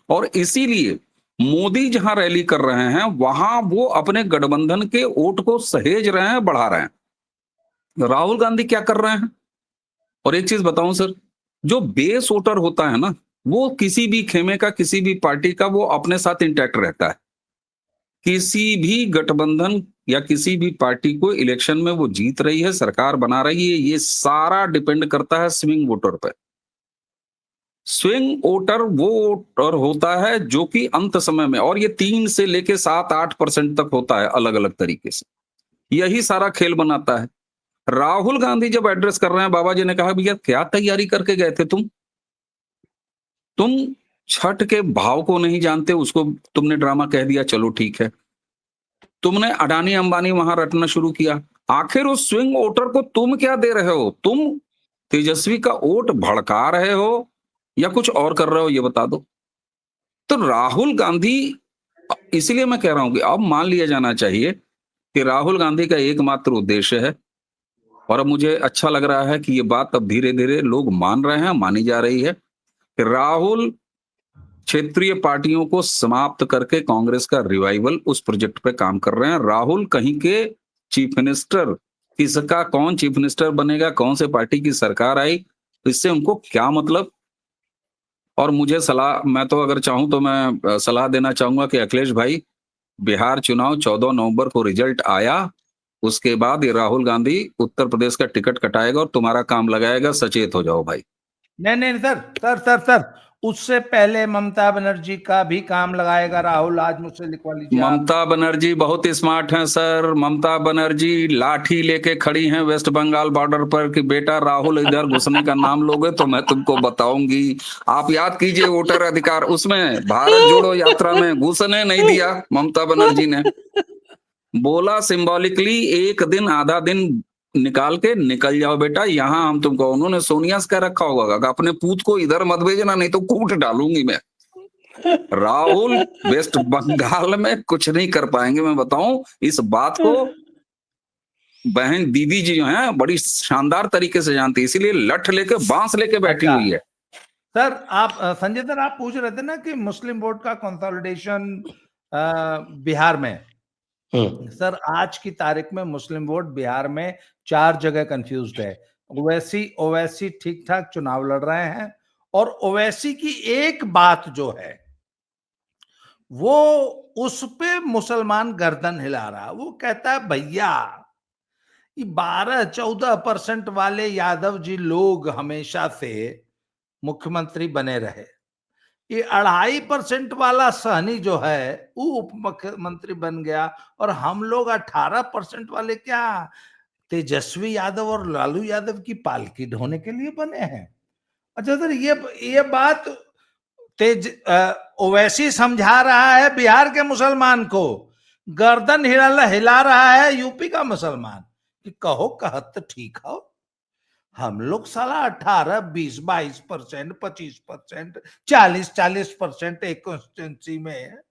Speaker 3: और इसीलिए मोदी जहां रैली कर रहे हैं वहां वो अपने गठबंधन के वोट को सहेज रहे हैं, बढ़ा रहे हैं। राहुल गांधी क्या कर रहे हैं? और एक चीज बताऊं सर, जो बेस वोटर होता है ना, वो किसी भी खेमे का, किसी भी पार्टी का, वो अपने साथ इंटैक्ट रहता है। किसी भी गठबंधन या किसी भी पार्टी को इलेक्शन में वो जीत रही है, सरकार बना रही है, ये सारा डिपेंड करता है स्विंग वोटर पर। स्विंग वोटर वो वोटर होता है जो कि अंत समय में, और ये 3 से लेके 7-8% तक होता है अलग अलग तरीके से, यही सारा खेल बनाता है। राहुल गांधी जब एड्रेस कर रहे हैं, बाबा जी ने कहा भैया क्या तैयारी करके गए थे तुम छठ के भाव को नहीं जानते, उसको तुमने ड्रामा कह दिया, चलो ठीक है। तुमने अडानी अंबानी वहां रटना शुरू किया। आखिर उस स्विंग वोटर को तुम क्या दे रहे हो? तुम तेजस्वी का वोट भड़का रहे हो या कुछ और कर रहे हो, ये बता दो। तो राहुल गांधी, इसीलिए मैं कह रहा हूं कि अब मान लिया जाना चाहिए कि राहुल गांधी का एकमात्र उद्देश्य है, और अब मुझे अच्छा लग रहा है कि ये बात अब धीरे धीरे लोग मान रहे हैं, मानी जा रही है कि राहुल क्षेत्रीय पार्टियों को समाप्त करके कांग्रेस का रिवाइवल, उस प्रोजेक्ट पे काम कर रहे हैं। राहुल कहीं के चीफ मिनिस्टर, किसका कौन चीफ मिनिस्टर बनेगा, कौन से पार्टी की सरकार आई, इससे उनको क्या मतलब। और मुझे सलाह, मैं तो अगर चाहूं तो मैं सलाह देना चाहूंगा कि अखिलेश भाई, बिहार चुनाव 14 नवंबर को रिजल्ट आया, उसके बाद ये राहुल गांधी उत्तर प्रदेश का टिकट कटाएगा और तुम्हारा काम लगाएगा, सचेत हो जाओ भाई।
Speaker 2: नहीं नहीं सर, उससे पहले ममता बनर्जी का भी काम लगाएगा राहुल। आज मुझसे लिखवा लीजिए आप।
Speaker 3: ममता बनर्जी बहुत स्मार्ट हैं सर। ममता बनर्जी लाठी लेके खड़ी हैं वेस्ट बंगाल बॉर्डर पर कि बेटा राहुल इधर घुसने का नाम लोगे तो मैं तुमको बताऊंगी। आप याद कीजिए वोटर अधिकार, उसमें भारत जोड़ो यात्रा में घुसने नहीं दिया ममता बनर्जी ने। बोला सिंबॉलिकली एक दिन, आधा दिन निकाल के निकल जाओ बेटा, यहाँ हम तुमको, उन्होंने सोनिया से कह रखा होगा कि अपने पूत को इधर मत भेजना नहीं तो कूट डालूंगी मैं। राहुल वेस्ट बंगाल में कुछ नहीं कर पाएंगे, मैं बताऊं इस बात को। बहन दीदी जी जो हैं बड़ी शानदार तरीके से जानती है, इसीलिए लठ लेके बांस लेके बैठी
Speaker 2: अच्छा।
Speaker 3: हुई है।
Speaker 2: सर आप संजय सर आप पूछ रहे थे ना कि मुस्लिम वोट का कंसोलिडेशन बिहार में। सर आज की तारीख में मुस्लिम वोट बिहार में 4 जगह कंफ्यूज्ड है। ओवैसी ओवैसी ठीक ठाक चुनाव लड़ रहे हैं, और ओवैसी की एक बात जो है वो उस पे मुसलमान गर्दन हिला रहा। वो कहता है भैया 12-14% वाले यादव जी लोग हमेशा से मुख्यमंत्री बने रहे, ये 2.5% वाला सहनी जो है वो उप मुख्यमंत्री बन गया, और हम लोग 18% वाले क्या तेजस्वी यादव और लालू यादव की पालकी ढोने के लिए बने हैं। अच्छा सर, ये बात ओवैसी समझा रहा है बिहार के मुसलमान को, गर्दन हिला रहा है यूपी का मुसलमान कि कहो कहत तो ठीक हो, हम लोग साला 18-20-22%, 25%, 40-40% एक कॉन्स्टिट्यूंसी में है।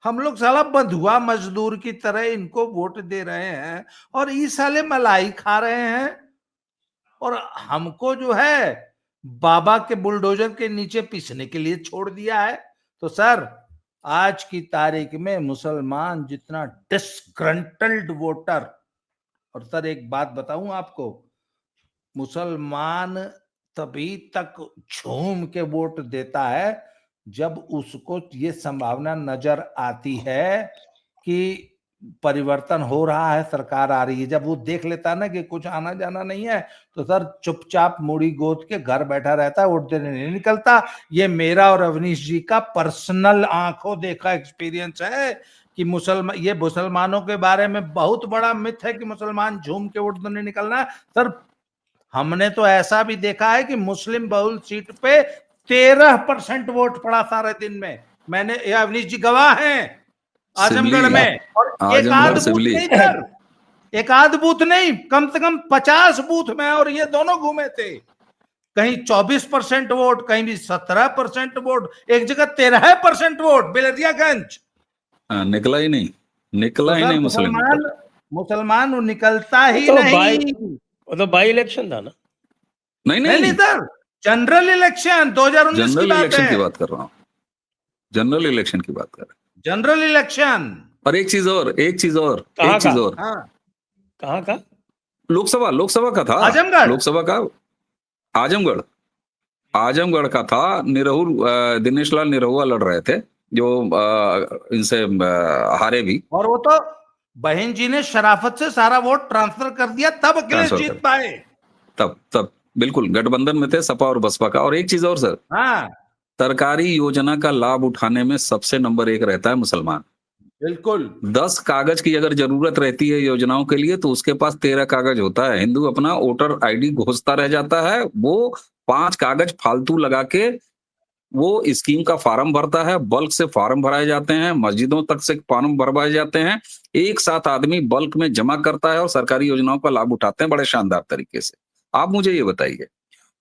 Speaker 2: हम लोग साला बंधुआ मजदूर की तरह इनको वोट दे रहे हैं, और ये साले मलाई खा रहे हैं, और हमको जो है बाबा के बुलडोजर के नीचे पीसने के लिए छोड़ दिया है। तो सर आज की तारीख में मुसलमान जितना डिस्ग्रंटल्ड वोटर, और सर एक बात बताऊं आपको, मुसलमान तभी तक झूम के वोट देता है जब उसको ये संभावना नजर आती है कि परिवर्तन हो रहा है, सरकार आ रही है। जब वो देख लेता है ना कि कुछ आना जाना नहीं है, तो सर चुपचाप मुड़ी गोद के घर बैठा रहता है, वोट देने नहीं निकलता। ये मेरा और अवनीश जी का पर्सनल आंखों देखा एक्सपीरियंस है कि ये मुसलमानों के बारे में बहुत बड़ा मिथ है कि मुसलमान झूम के वोट देने निकलना। सर हमने तो ऐसा भी देखा है कि मुस्लिम बहुल सीट पे 13% वोट पड़ा सारे दिन में। मैंने, अवनीश जी गवाह हैं, आजमगढ़ में, और एक आध बूथ नहीं सर, एक आध बूथ नहीं, कम से कम 50 बूथ में, और ये दोनों घूमे थे। कहीं 24% वोट, कहीं भी 17% वोट, एक जगह 13% वोट बिलरियागंज।
Speaker 3: निकला ही नहीं, निकला ही नहीं
Speaker 2: मुसलमान निकलता ही नहीं।
Speaker 4: वो तो बाई इलेक्शन था ना।
Speaker 2: नहीं sir, general election 2019
Speaker 3: general election की बात कर रहा हूँ, जनरल इलेक्शन की बात कर रहा हूँ,
Speaker 2: जनरल इलेक्शन।
Speaker 3: और एक चीज और
Speaker 4: कहाँ का?
Speaker 3: लोकसभा का था,
Speaker 2: आजमगढ़,
Speaker 3: लोकसभा का आजमगढ़ का था। दिनेश लाल निरहुआ लड़ रहे थे, जो इनसे हारे भी,
Speaker 2: और वो तो बहन जी ने शराफत से सारा वोट ट्रांसफर कर दिया, तब अखिलेश जीत पाए।
Speaker 3: तब बिल्कुल गठबंधन में थे सपा और बसपा का। और एक चीज और सर,
Speaker 2: हाँ,
Speaker 3: सरकारी योजना का लाभ उठाने में सबसे नंबर 1 रहता है मुसलमान।
Speaker 2: बिल्कुल।
Speaker 3: 10 कागज की अगर जरूरत रहती है योजनाओं के लिए तो उसके पास 13 कागज होता है। हिंदू अपना वोटर आईडी घोषता रह जाता है, वो 5 कागज फालतू लगा के वो स्कीम का फार्म भरता है। बल्क से फार्म भराए जाते हैं, मस्जिदों तक से फार्म भरवाए जाते हैं, एक साथ आदमी बल्क में जमा करता है और सरकारी योजनाओं का लाभ उठाते हैं बड़े शानदार तरीके से। आप मुझे ये बताइए,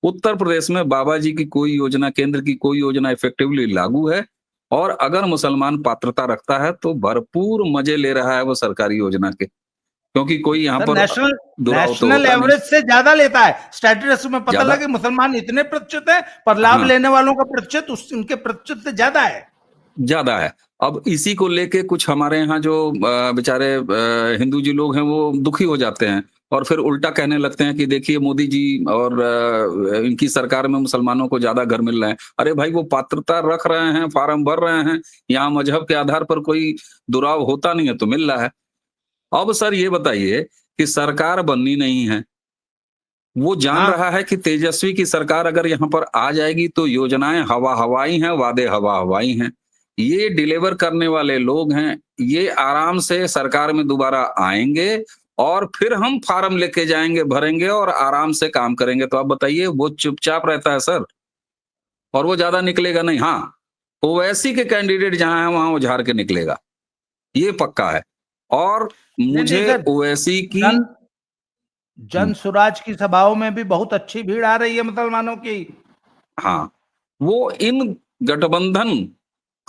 Speaker 3: उत्तर प्रदेश में बाबा जी की कोई योजना, केंद्र की कोई योजना इफेक्टिवली लागू है, और अगर मुसलमान पात्रता रखता है तो भरपूर मजे ले रहा है वो सरकारी योजना के, क्योंकि कोई यहाँ पर
Speaker 2: नेशनल एवरेज से ज्यादा लेता है। स्टैटिस्टिक्स में पता लगा कि मुसलमान इतने प्रतिशत है, पर लाभ लेने वालों का प्रतिशत उनके प्रतिशत से ज्यादा है।
Speaker 3: अब इसी को लेके कुछ हमारे यहाँ जो बेचारे हिंदू जी लोग हैं वो दुखी हो जाते हैं, और फिर उल्टा कहने लगते हैं कि देखिए मोदी जी और इनकी सरकार में मुसलमानों को ज्यादा घर मिल रहे हैं। अरे भाई, वो पात्रता रख रहे हैं, फार्म भर रहे हैं, यहाँ मजहब के आधार पर कोई दुराव होता नहीं है तो मिल रहा है। अब सर ये बताइए कि सरकार बननी नहीं है, वो जान रहा है कि तेजस्वी की सरकार अगर यहाँ पर आ जाएगी तो योजनाएं हवाई हैं, वादे हवाई हैं। ये डिलीवर करने वाले लोग हैं, ये आराम से सरकार में दोबारा आएंगे और फिर हम फार्म लेके जाएंगे, भरेंगे और आराम से काम करेंगे। तो आप बताइए, वो चुपचाप रहता है सर, और वो ज्यादा निकलेगा नहीं। हाँ, ओवैसी के कैंडिडेट जहां है वहां वो झाड़ के निकलेगा, ये पक्का है। और मुझे ओवैसी की
Speaker 2: जन सुराज की सभाओं में भी बहुत अच्छी भीड़ आ रही है मुसलमानों की।
Speaker 3: हाँ, वो इन गठबंधन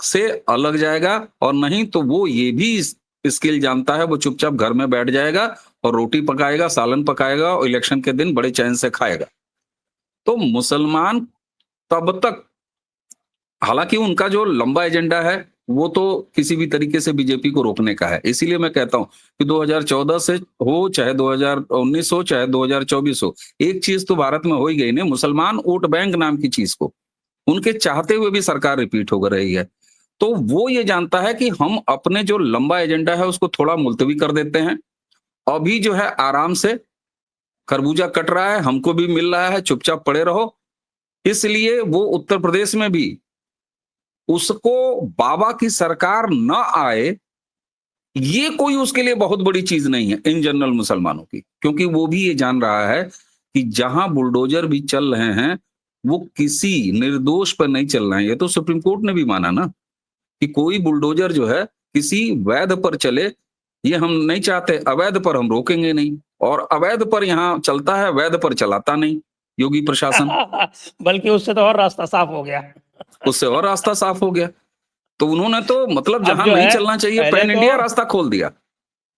Speaker 3: से अलग जाएगा, और नहीं तो वो ये भी स्किल जानता है, वो चुपचाप घर में बैठ जाएगा और रोटी पकाएगा, सालन पकाएगा और इलेक्शन के दिन बड़े चैन से खाएगा। तो मुसलमान तब तक, हालांकि उनका जो लंबा एजेंडा है वो तो किसी भी तरीके से बीजेपी को रोकने का है। इसीलिए मैं कहता हूं कि 2014 से हो चाहे 2019 हो चाहे 2024 हो, एक चीज तो भारत में हो ही गई ना, मुसलमान वोट बैंक नाम की चीज को उनके चाहते हुए भी सरकार रिपीट हो रही है। तो वो ये जानता है कि हम अपने जो लंबा एजेंडा है उसको थोड़ा मुलतवी कर देते हैं, अभी जो है आराम से खरबूजा कट रहा है, हमको भी मिल रहा है, चुपचाप पड़े रहो। इसलिए वो उत्तर प्रदेश में भी उसको बाबा की सरकार न आए, ये कोई उसके लिए बहुत बड़ी चीज नहीं है इन जनरल मुसलमानों की, क्योंकि वो भी ये जान रहा है कि जहां बुलडोजर भी चल रहे हैं वो किसी निर्दोष पर नहीं चल रहे हैं। ये तो सुप्रीम कोर्ट ने भी माना ना कि कोई बुलडोजर जो है किसी वैध पर चले, ये हम नहीं चाहते, अवैध पर हम रोकेंगे नहीं, और अवैध पर यहाँ चलता है, वैध पर चलाता नहीं योगी प्रशासन।
Speaker 4: बल्कि उससे तो और रास्ता साफ हो गया।
Speaker 3: उससे और रास्ता साफ हो गया। तो उन्होंने तो मतलब
Speaker 4: अब
Speaker 3: जहां
Speaker 4: जो
Speaker 3: नहीं
Speaker 4: है,
Speaker 3: चलना चाहिए
Speaker 4: पहले
Speaker 3: पैन
Speaker 4: तो
Speaker 3: इंडिया रास्ता खोल दिया।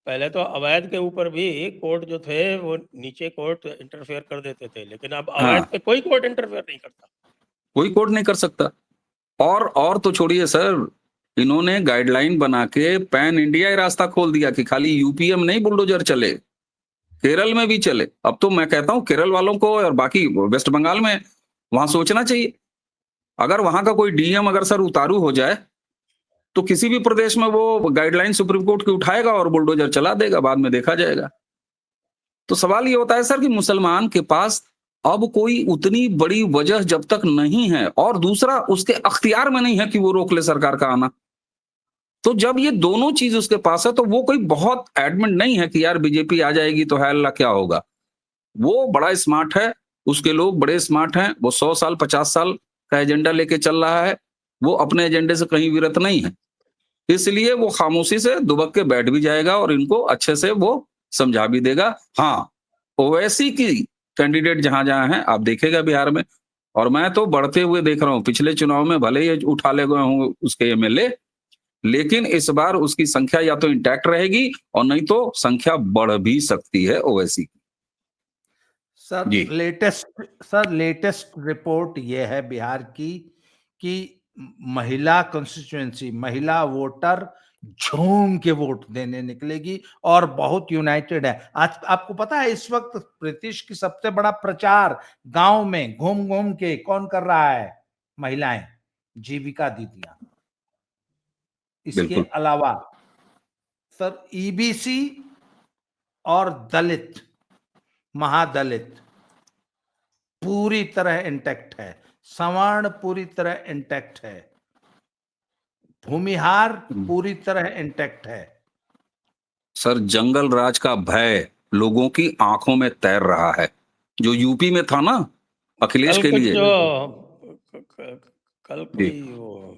Speaker 4: पहले तो अवैध के ऊपर भी कोर्ट जो थे वो नीचे कोर्ट इंटरफेयर कर देते थे, लेकिन अब अवैध
Speaker 3: हाँ,
Speaker 4: पे कोई कोर्ट इंटरफेयर नहीं करता।
Speaker 3: कोई कोर्ट नहीं कर सकता। और तो छोड़िए सर, इन्होंने गाइडलाइन बना के पैन इंडिया ही रास्ता खोल दिया कि खाली यूपी में नहीं बुलडोजर चले, केरल में भी चले। अब तो मैं कहता हूं केरल वालों को और बाकी वेस्ट बंगाल में वहां सोचना चाहिए। अगर वहां का कोई डीएम अगर सर उतारू हो जाए तो किसी भी प्रदेश में वो गाइडलाइन सुप्रीम कोर्ट की उठाएगा और बुलडोजर चला देगा, बाद में देखा जाएगा। तो सवाल ये होता है सर कि मुसलमान के पास अब कोई उतनी बड़ी वजह जब तक नहीं है, और दूसरा उसके अख्तियार में नहीं है कि वो रोक ले सरकार का आना। तो जब ये दोनों चीज उसके पास है तो वो कोई बहुत एडमेंट नहीं है कि यार बीजेपी आ जाएगी तो है अल्लाह क्या होगा। वो बड़ा स्मार्ट है, उसके लोग बड़े स्मार्ट हैं, वो 100 साल 50 साल का एजेंडा लेके चल रहा है, वो अपने एजेंडे से कहीं विरत नहीं है। इसलिए वो खामोशी से दुबक के बैठ भी जाएगा और इनको अच्छे से वो समझा भी देगा। हाँ, ओवैसी की कैंडिडेट जहां जहां है आप देखेगा बिहार में, और मैं तो बढ़ते हुए देख रहा हूं, पिछले चुनाव में भले ही उठा ले गए हूं उसके एमएलए, लेकिन इस बार उसकी संख्या या तो इंटैक्ट रहेगी और नहीं तो संख्या बढ़ भी सकती है ओवैसी की।
Speaker 2: सर
Speaker 3: जी।
Speaker 2: लेटेस्ट रिपोर्ट ये है बिहार की कि महिला कॉन्स्टिट्यूएंसी, महिला वोटर झूम के वोट देने निकलेगी और बहुत यूनाइटेड है। आज आपको पता है इस वक्त प्रीतिश की सबसे बड़ा प्रचार गांव में घूम घूम के कौन कर रहा है? महिलाएं, जीविका दीदियां। इसके
Speaker 3: बिल्कुल।
Speaker 2: अलावा सर ईबीसी और दलित, महादलित पूरी तरह इंटैक्ट है, सवर्ण पूरी तरह इंटैक्ट है, भूमिहार पूरी तरह इंटैक्ट है।
Speaker 3: सर जंगल राज का भय लोगों की आंखों में तैर रहा है, जो यूपी में था ना अखिलेश
Speaker 4: कल
Speaker 3: के
Speaker 4: कुछ
Speaker 3: लिए।
Speaker 4: कल
Speaker 3: जी।
Speaker 4: कोई वो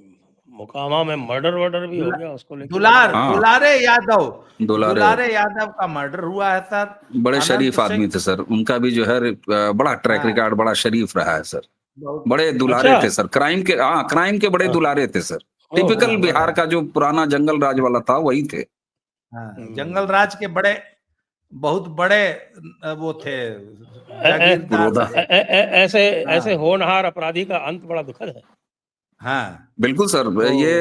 Speaker 4: मोकामा में मर्डर वर्डर भी हो गया, उसको लेकर
Speaker 3: हाँ।
Speaker 2: दुलारे यादव,
Speaker 3: दुलारे
Speaker 2: दुलारे यादव का मर्डर हुआ है सर।
Speaker 3: बड़े
Speaker 2: अनंत
Speaker 3: शरीफ आदमी
Speaker 2: सिंह,
Speaker 3: थे सर, उनका भी जो है बड़ा ट्रैक
Speaker 2: हाँ,
Speaker 3: रिकॉर्ड बड़ा शरीफ रहा है सर।
Speaker 2: बहुत,
Speaker 3: बड़े दुलारे
Speaker 4: अच्छा।
Speaker 3: थे सर, क्राइम के बड़े
Speaker 4: हाँ।
Speaker 3: दुलारे थे सर।
Speaker 4: ओह,
Speaker 3: टिपिकल
Speaker 2: हाँ,
Speaker 3: बिहार
Speaker 2: बड़ा,
Speaker 3: का जो पुराना जंगल राज वाला था वही थे।
Speaker 2: हाँ, जंगल राज के बड़े, बहुत बड़े वो थे, जागीरदार
Speaker 3: पुरोधा।
Speaker 2: थे।
Speaker 4: ऐसे
Speaker 2: हाँ,
Speaker 4: ऐसे होनहार अपराधी का अंत बड़ा दुखद है।
Speaker 2: हाँ,
Speaker 3: बिल्कुल सर, ये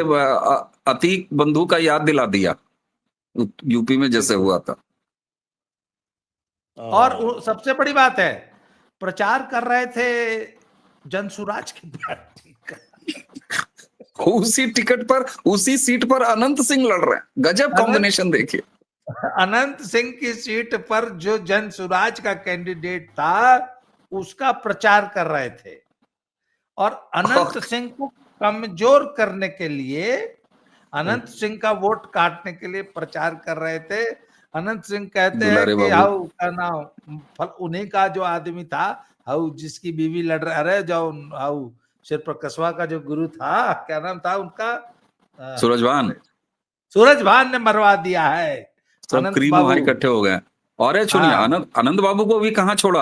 Speaker 3: अतीक बंधु का याद दिला दिया यूपी में जैसे हुआ था।
Speaker 2: और सबसे बड़ी बात है, प्रचार कर रहे थे जनसुराज की पार्टी का।
Speaker 3: उसी टिकट पर उसी सीट पर अनंत सिंह लड़ रहे हैं, गजब कॉम्बिनेशन देखिए।
Speaker 2: अनंत सिंह की सीट पर जो जनसुराज का कैंडिडेट था उसका प्रचार कर रहे थे, और अनंत सिंह को कमजोर करने के लिए, अनंत सिंह का वोट काटने के लिए प्रचार कर रहे थे। अनंत सिंह कहते हैं
Speaker 3: दुलारे
Speaker 2: कि
Speaker 3: बाबू।
Speaker 2: हाउ का नाम उन्हीं का जो आदमी था, हाउ जिसकी बीवी लड़ रहा, अरे जो हाउ सिर्फ कस्बा का जो गुरु था, क्या नाम था उनका?
Speaker 3: सूरजभान।
Speaker 2: सूरजभान ने मरवा दिया है।
Speaker 3: सब
Speaker 2: अनंत
Speaker 3: क्रीम वहां
Speaker 2: बाबू,
Speaker 3: इकट्ठे हो गए। और ये सुनिए,
Speaker 2: हाँ।
Speaker 3: आनंद बाबू को भी कहाँ छोड़ा।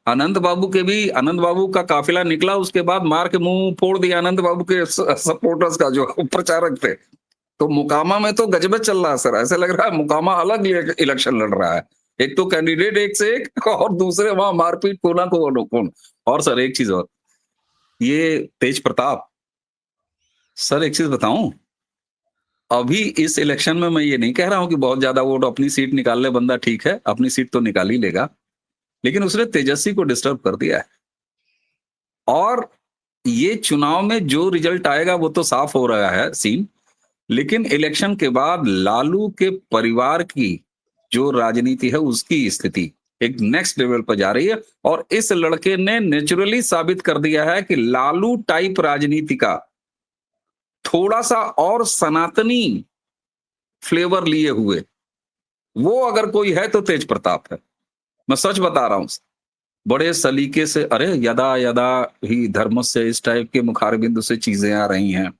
Speaker 3: आनंद बाबू का काफिला निकला, उसके बाद मार के मुंह फोड़ दिया आनंद बाबू के सपोर्टर्स का, जो प्रचारक थे। तो मुकामा में तो गजब चल रहा है सर, ऐसे लग रहा है मुकामा अलग इलेक्शन लड़ रहा है। एक तो कैंडिडेट एक से एक, और दूसरे वहां मारपीट कोना को कौन। और सर एक चीज और, ये तेज प्रताप, सर एक चीज बताऊं, अभी इस इलेक्शन में मैं ये नहीं कह रहा हूं कि बहुत ज्यादा वोट अपनी सीट निकाल ले बंदा, ठीक है, अपनी सीट तो निकाल ही लेगा, लेकिन उसने तेजस्वी को डिस्टर्ब कर दिया है। और ये चुनाव में जो रिजल्ट आएगा वो तो साफ हो रहा है सीन, लेकिन इलेक्शन के बाद लालू के परिवार की जो राजनीति है उसकी स्थिति एक नेक्स्ट लेवल पर जा रही है। और इस लड़के ने नेचुरली साबित कर दिया है कि लालू टाइप राजनीति का थोड़ा सा और सनातनी फ्लेवर लिए हुए वो अगर कोई है तो तेज प्रताप है। मैं सच बता रहा हूं, बड़े सलीके से, अरे यदा यदा ही धर्म से, इस टाइप के मुखार बिंदु से चीजें आ रही हैं।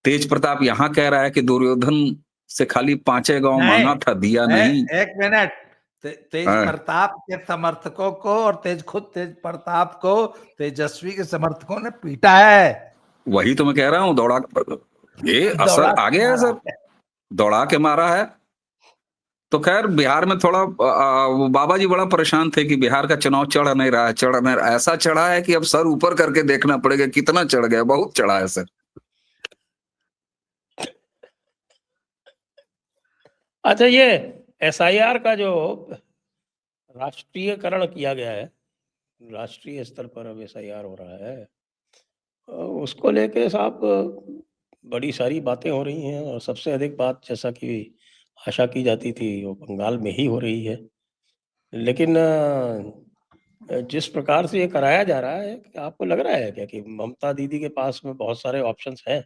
Speaker 3: तेज प्रताप यहां कह रहा है कि दुर्योधन से खाली 5 गांव
Speaker 2: नहीं,
Speaker 3: मांगा था, दिया नहीं।
Speaker 2: एक मिनट, तेज
Speaker 3: हाँ,
Speaker 2: प्रताप के समर्थकों को और खुद तेज प्रताप को तेजस्वी के समर्थकों ने पीटा है,
Speaker 3: वही तो मैं कह रहा हूं, दौड़ा, ये असर
Speaker 2: दौड़ा
Speaker 3: आ
Speaker 2: के
Speaker 3: गया है
Speaker 2: मारा
Speaker 3: सर,
Speaker 2: है।
Speaker 3: दौड़ा के मारा है। तो खैर बिहार में थोड़ा वो बाबा जी बड़ा परेशान थे कि बिहार का चुनाव चढ़ नहीं रहा है, चढ़ नहीं रहा, ऐसा चढ़ा है कि अब सर ऊपर करके देखना पड़ेगा कितना चढ़ गया, बहुत चढ़ा है सर।
Speaker 4: अच्छा, ये एसआईआर का जो राष्ट्रीयकरण किया गया है, राष्ट्रीय स्तर पर अब एसआईआर हो रहा है, उसको लेके साहब बड़ी सारी बातें हो रही हैं, और सबसे अधिक बात जैसा कि आशा की जाती थी वो बंगाल में ही हो रही है। लेकिन जिस प्रकार से ये कराया जा रहा है, क्या आपको लग रहा है क्या कि ममता दीदी के पास में बहुत सारे ऑप्शंस हैं?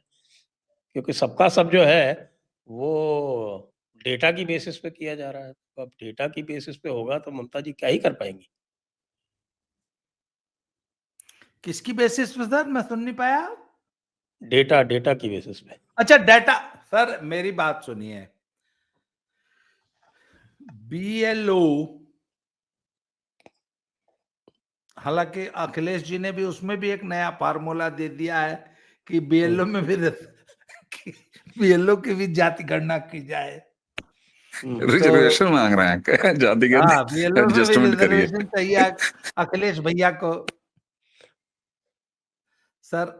Speaker 4: क्योंकि सबका सब जो है वो डेटा की बेसिस पे किया जा रहा है। तो अब डेटा की बेसिस पे होगा तो ममता जी क्या ही कर पाएंगी?
Speaker 2: किसकी बेसिस पे सर, मैं सुन नहीं पाया।
Speaker 4: डेटा की बेसिस पे।
Speaker 2: अच्छा, डाटा। सर मेरी बात सुनिए, बीएलओ, हालांकि अखिलेश जी ने भी उसमें भी एक नया फार्मूला दे दिया है कि बीएलओ में भी बीएलओ की भी जाति गणना की जाए। तो
Speaker 3: रिजर्वेशन मांग रहे हैं जाति के,
Speaker 2: हाँ, बीएलओ में भी
Speaker 3: एडजस्टमेंट करिए।
Speaker 2: रिजर्वेशन चाहिए अखिलेश भैया को। सर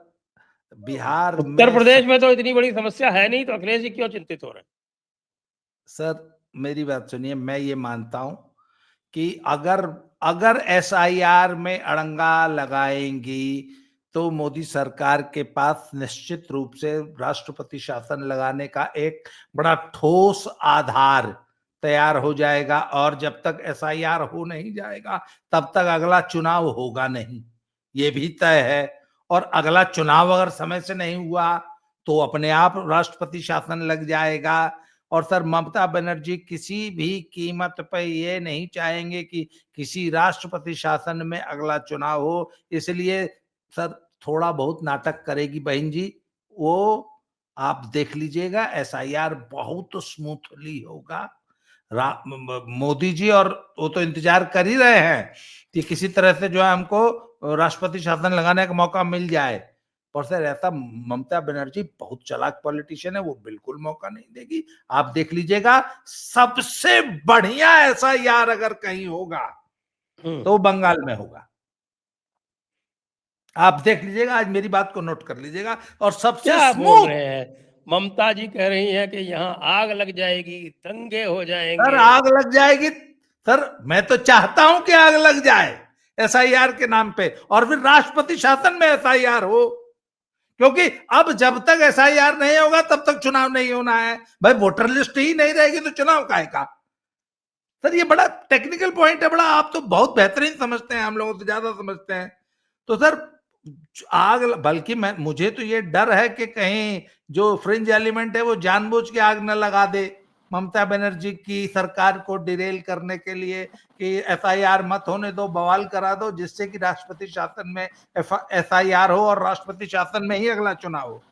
Speaker 2: बिहार
Speaker 4: उत्तर
Speaker 2: में
Speaker 4: प्रदेश में तो इतनी बड़ी समस्या है नहीं, तो अखिलेश जी क्यों चिंतित हो रहे हैं?
Speaker 2: सर मेरी बात सुनिए, मैं ये मानता हूं कि अगर अगर एसआईआर में अड़ंगा लगाएंगी तो मोदी सरकार के पास निश्चित रूप से राष्ट्रपति शासन लगाने का एक बड़ा ठोस आधार तैयार हो जाएगा। और जब तक एसआईआर हो नहीं जाएगा तब तक अगला चुनाव होगा नहीं, ये भी तय है। और अगला चुनाव अगर समय से नहीं हुआ तो अपने आप राष्ट्रपति शासन लग जाएगा। और सर ममता बनर्जी किसी भी कीमत पर ये नहीं चाहेंगे कि किसी राष्ट्रपति शासन में अगला चुनाव हो, इसलिए सर थोड़ा बहुत नाटक करेगी बहन जी, वो आप देख लीजिएगा, एसआईआर बहुत स्मूथली होगा। मोदी जी और वो तो इंतजार कर ही रहे हैं कि किसी तरह से जो है हमको राष्ट्रपति शासन लगाने का मौका मिल जाए। पर सर ऐसा ममता बनर्जी बहुत चालाक पॉलिटिशियन है, वो बिल्कुल मौका नहीं देगी। आप देख लीजिएगा, सबसे बढ़िया एसआईआर अगर कहीं होगा तो बंगाल में होगा। आप देख लीजिएगा, आज मेरी बात को नोट कर लीजिएगा। और सबसे
Speaker 4: क्या बोल
Speaker 2: स्मूथ,
Speaker 4: रहे हैं? ममता जी कह रही हैं कि यहाँ आग लग जाएगी, दंगे हो
Speaker 2: सर
Speaker 4: जाएंगे।
Speaker 2: आग लग जाएगी। सर मैं तो चाहता हूं कि आग लग जाए एसआईआर के नाम पे, और फिर राष्ट्रपति शासन में एसआईआर हो। क्योंकि अब जब तक एसआईआर नहीं होगा तब तक चुनाव नहीं होना है भाई। वोटर लिस्ट ही नहीं रहेगी तो चुनाव काहे का। सर ये बड़ा टेक्निकल पॉइंट है, बड़ा आप तो बहुत बेहतरीन समझते हैं, हम लोगों से ज्यादा समझते हैं। तो सर आग, बल्कि मैं, मुझे तो ये डर है कि कहीं जो फ्रिंज एलिमेंट है वो जानबूझ के आग न लगा दे ममता बनर्जी की सरकार को डिरेल करने के लिए कि एसआईआर मत होने दो, बवाल करा दो, जिससे कि राष्ट्रपति शासन में एसआईआर हो और राष्ट्रपति शासन में ही अगला चुनाव हो।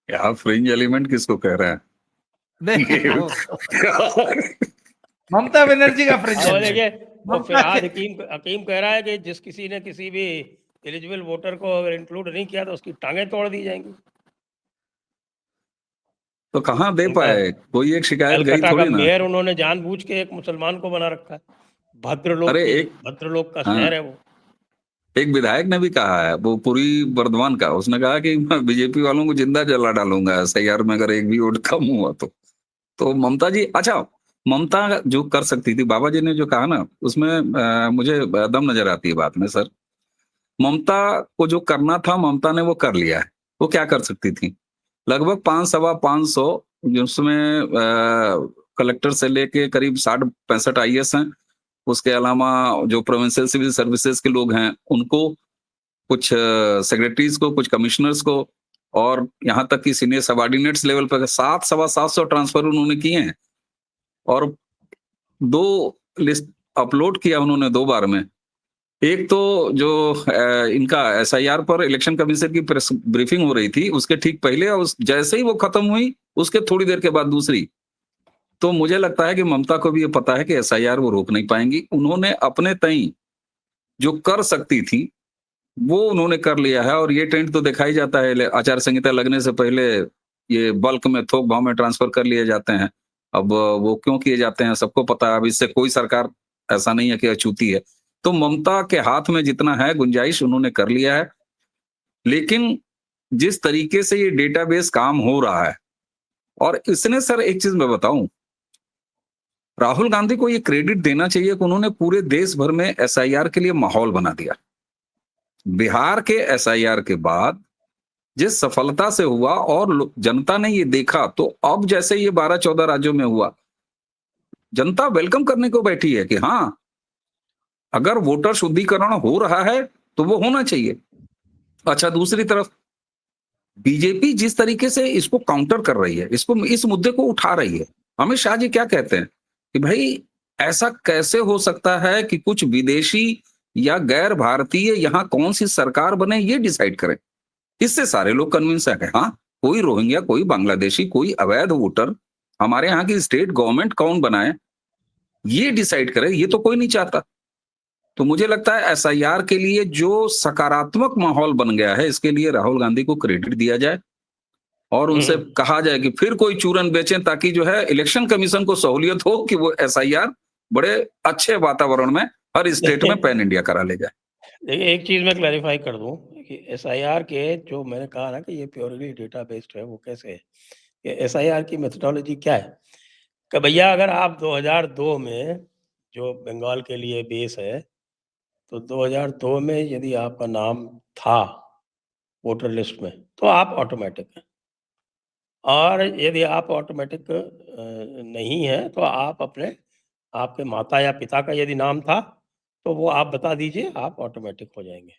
Speaker 3: क्या फ्रिंज एलिमेंट किसको कह रहे हैं?
Speaker 2: नहीं, ममता बनर्जी का
Speaker 4: अब
Speaker 2: फ्रिक्शन है।
Speaker 4: देखिए वो
Speaker 2: ममता
Speaker 4: फिरहाद
Speaker 2: के
Speaker 4: हकीम कह रहा है कि जिस किसी ने किसी भी एलिजिबल वोटर को अगर इंक्लूड नहीं किया तो उसकी टांगें तोड़ दी जाएंगी।
Speaker 3: तो कहाँ दे
Speaker 4: उनका
Speaker 3: पाए, कोई एक शिकायत गई
Speaker 4: कलकत्ता का
Speaker 3: थोड़ी ना।
Speaker 4: मेयर उन्होंने जानबूझ के एक मुसलमान को बना रखा है।
Speaker 3: अरे एक,
Speaker 4: भद्रलोक का
Speaker 3: हाँ,
Speaker 4: शहर है वो।
Speaker 3: एक विधायक ने भी कहा है, वो पूरी बर्धमान का, उसने कहा कि मैं बीजेपी वालों को जिंदा जला डालूंगा एसआईआर में अगर एक भी वोट कम हुआ तो ममता जी, अच्छा, ममता जो कर सकती थी, बाबा जी ने जो कहा ना उसमें मुझे दम नजर आती है बात में सर। ममता को जो करना था ममता ने वो कर लिया है। वो क्या कर सकती थी, लगभग 500 सवा 500, जिसमें कलेक्टर से लेके करीब 60-65 आईएएस हैं, उसके अलावा जो प्रोविंशियल सिविल सर्विसेज के लोग हैं उनको, कुछ सेक्रेटरीज को, कुछ कमिश्नर्स को, और यहाँ तक कि सीनियर सबॉर्डिनेट्स लेवल पर 700 सवा 700 ट्रांसफर उन्होंने किए हैं। और 2 लिस्ट अपलोड किया उन्होंने 2 बार में। एक तो जो इनका एसआईआर पर इलेक्शन कमीशन की प्रेस ब्रीफिंग हो रही थी उसके ठीक पहले, और जैसे ही वो खत्म हुई उसके थोड़ी देर के बाद दूसरी। तो मुझे लगता है कि ममता को भी ये पता है कि एसआईआर वो रोक नहीं पाएंगी। उन्होंने अपने तई जो कर सकती थी वो उन्होंने कर लिया है। और ये ट्रेंड तो दिखाई जाता है, आचार संहिता लगने से पहले ये बल्क में, थोक भाव में ट्रांसफर कर लिए जाते हैं। अब वो क्यों किए जाते हैं सबको पता है। अब इससे कोई सरकार ऐसा नहीं है कि अछूती है। तो ममता के हाथ में जितना है गुंजाइश उन्होंने कर लिया है। लेकिन जिस तरीके से ये डेटाबेस काम हो रहा है, और इसने सर एक चीज मैं बताऊं, राहुल गांधी को ये क्रेडिट देना चाहिए कि उन्होंने पूरे देश भर में एसआईआर के लिए माहौल बना दिया। बिहार के एसआईआर के बाद जिस सफलता से हुआ और जनता ने ये देखा, तो अब जैसे ये 12-14 राज्यों में हुआ, जनता वेलकम करने को बैठी है कि हाँ, अगर वोटर शुद्धिकरण हो रहा है तो वो होना चाहिए। अच्छा, दूसरी तरफ बीजेपी जिस तरीके से इसको काउंटर कर रही है, इसको, इस मुद्दे को उठा रही है। अमित शाह जी क्या कहते हैं कि भाई ऐसा कैसे हो सकता है कि कुछ विदेशी या गैर भारतीय यहाँ कौन सी सरकार बने ये डिसाइड करें। इससे सारे लोग कन्विंस है कि हाँ, कोई रोहिंग्या, कोई बांग्लादेशी, कोई अवैध वोटर हमारे यहाँ की स्टेट गवर्नमेंट कौन बनाए ये डिसाइड करे, ये तो कोई नहीं चाहता। तो मुझे लगता है एसआईआर के लिए जो सकारात्मक माहौल बन गया है, इसके लिए राहुल गांधी को क्रेडिट दिया जाए और उनसे कहा जाए कि फिर कोई चूरन बेचें, ताकि जो है इलेक्शन कमिशन को सहूलियत हो कि वो एसआईआर बड़े अच्छे वातावरण में हर स्टेट में पैन इंडिया करा ले जाए।
Speaker 4: देखिए एक चीज मैं क्लैरिफाई कर दूं कि एसआईआर के जो मैंने कहा ना कि ये प्योरली डेटा बेस्ड है, वो कैसे है कि एसआईआर की मेथोडोलॉजी क्या है कि भैया अगर आप 2002 में जो बंगाल के लिए बेस है, तो 2002 में यदि आपका नाम था वोटर लिस्ट में तो आप ऑटोमेटिक हैं, और यदि आप ऑटोमेटिक नहीं है तो आप अपने, आपके माता या पिता का यदि नाम था तो वो आप बता दीजिए, आप ऑटोमेटिक हो जाएंगे।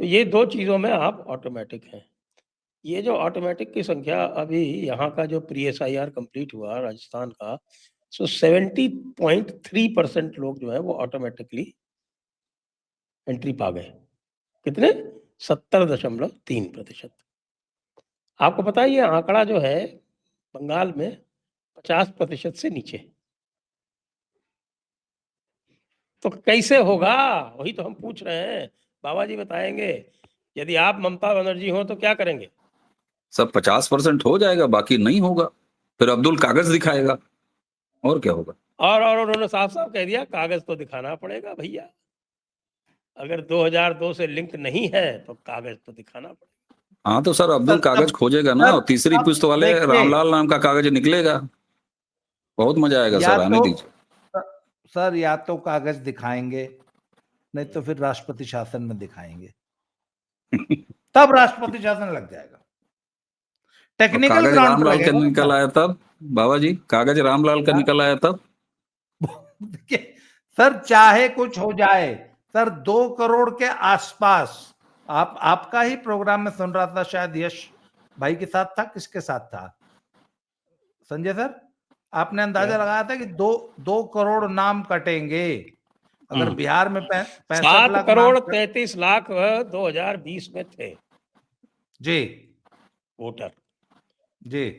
Speaker 4: तो ये 2 चीज़ों में आप ऑटोमेटिक हैं। ये जो ऑटोमेटिक की संख्या अभी यहाँ का जो प्री एसआईआर कंप्लीट हुआ राजस्थान का, सो 70.3% लोग जो है वो ऑटोमेटिकली एंट्री पा गए। कितने? 70.3%। आपको पता है ये आंकड़ा जो है बंगाल में 50% से नीचे। तो कैसे होगा? वही तो हम पूछ रहे हैं। बाबा जी बताएंगे। यदि आप ममता बनर्जी हो तो क्या करेंगे?
Speaker 3: सब 50% हो जाएगा, बाकी नहीं होगा, फिर अब्दुल कागज दिखाएगा, और क्या होगा।
Speaker 4: और उन्होंने साफ-साफ कह दिया कागज तो दिखाना पड़ेगा भैया। अगर 2002 से लिंक नहीं है तो कागज तो दिखाना पड़ेगा।
Speaker 3: हाँ तो सर अब्दुल
Speaker 2: सर
Speaker 3: कागज
Speaker 2: अब
Speaker 3: खोजेगा ना,
Speaker 2: सर
Speaker 3: और तीसरी
Speaker 2: अब
Speaker 3: पुश्त वाले
Speaker 2: देखिए,
Speaker 3: रामलाल नाम का कागज निकलेगा। बहुत मजा आएगा
Speaker 2: या
Speaker 3: सर, आने
Speaker 2: तो
Speaker 3: दीजिए।
Speaker 2: सर या तो कागज दिखाएंगे, नहीं तो फिर राष्ट्रपति शासन में दिखाएंगे, तब राष्ट्रपति शासन लग जाएगा।
Speaker 3: और
Speaker 2: टेक्निकल
Speaker 3: कागज
Speaker 2: ग्राउंड पे
Speaker 3: रामलाल का
Speaker 2: लगेगा ना
Speaker 3: निकल
Speaker 2: सर।
Speaker 3: आया तब, बाबा जी कागज रामलाल का
Speaker 2: हाँ?
Speaker 3: निकल आया तब।
Speaker 2: देखिए सर, चाहे कुछ हो जाए सर, 2 करोड़ के आसपास, आपका ही प्रोग्राम में सुन रहा था, शायद यश भाई के साथ था, किसके साथ था, संजय सर, आपने अंदाजा लगाया था कि 2 करोड़ नाम कटेंगे अगर बिहार में 65
Speaker 4: 7
Speaker 2: लाख नाम
Speaker 4: करोड़ 33 लाख 2020 में थे
Speaker 2: जी
Speaker 4: वोटर।
Speaker 2: जी।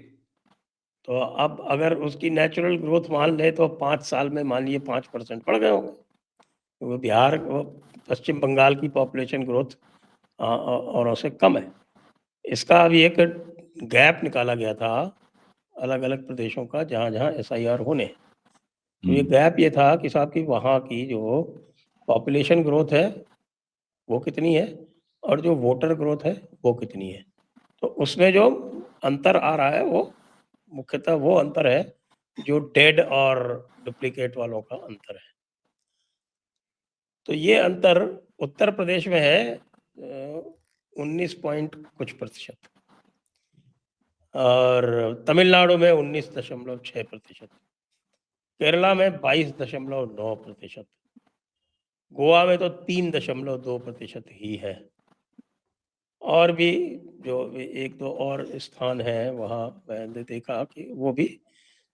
Speaker 4: तो अब अगर उसकी नेचुरल ग्रोथ मान ले तो 5 साल में मान लिए 5% बढ़ गए होंगे। वो बिहार वो पश्चिम बंगाल की पॉपुलेशन ग्रोथ औरों से कम है। इसका अभी एक गैप निकाला गया था अलग अलग प्रदेशों का जहाँ जहाँ SIR होने हैं। तो ये गैप ये था कि साहब कि वहाँ की जो पॉपुलेशन ग्रोथ है वो कितनी है और जो वोटर ग्रोथ है वो कितनी है। तो उसमें जो अंतर आ रहा है वो मुख्यतः वो अंतर है जो डेड और डुप्लीकेट वालों का अंतर है। तो ये अंतर उत्तर प्रदेश में है 19 पॉइंट कुछ प्रतिशत और तमिलनाडु में 19.6%, केरला में 22.9%, गोवा में तो 3.2% ही है। और भी जो एक दो और स्थान है वहाँ मैंने देखा कि वो भी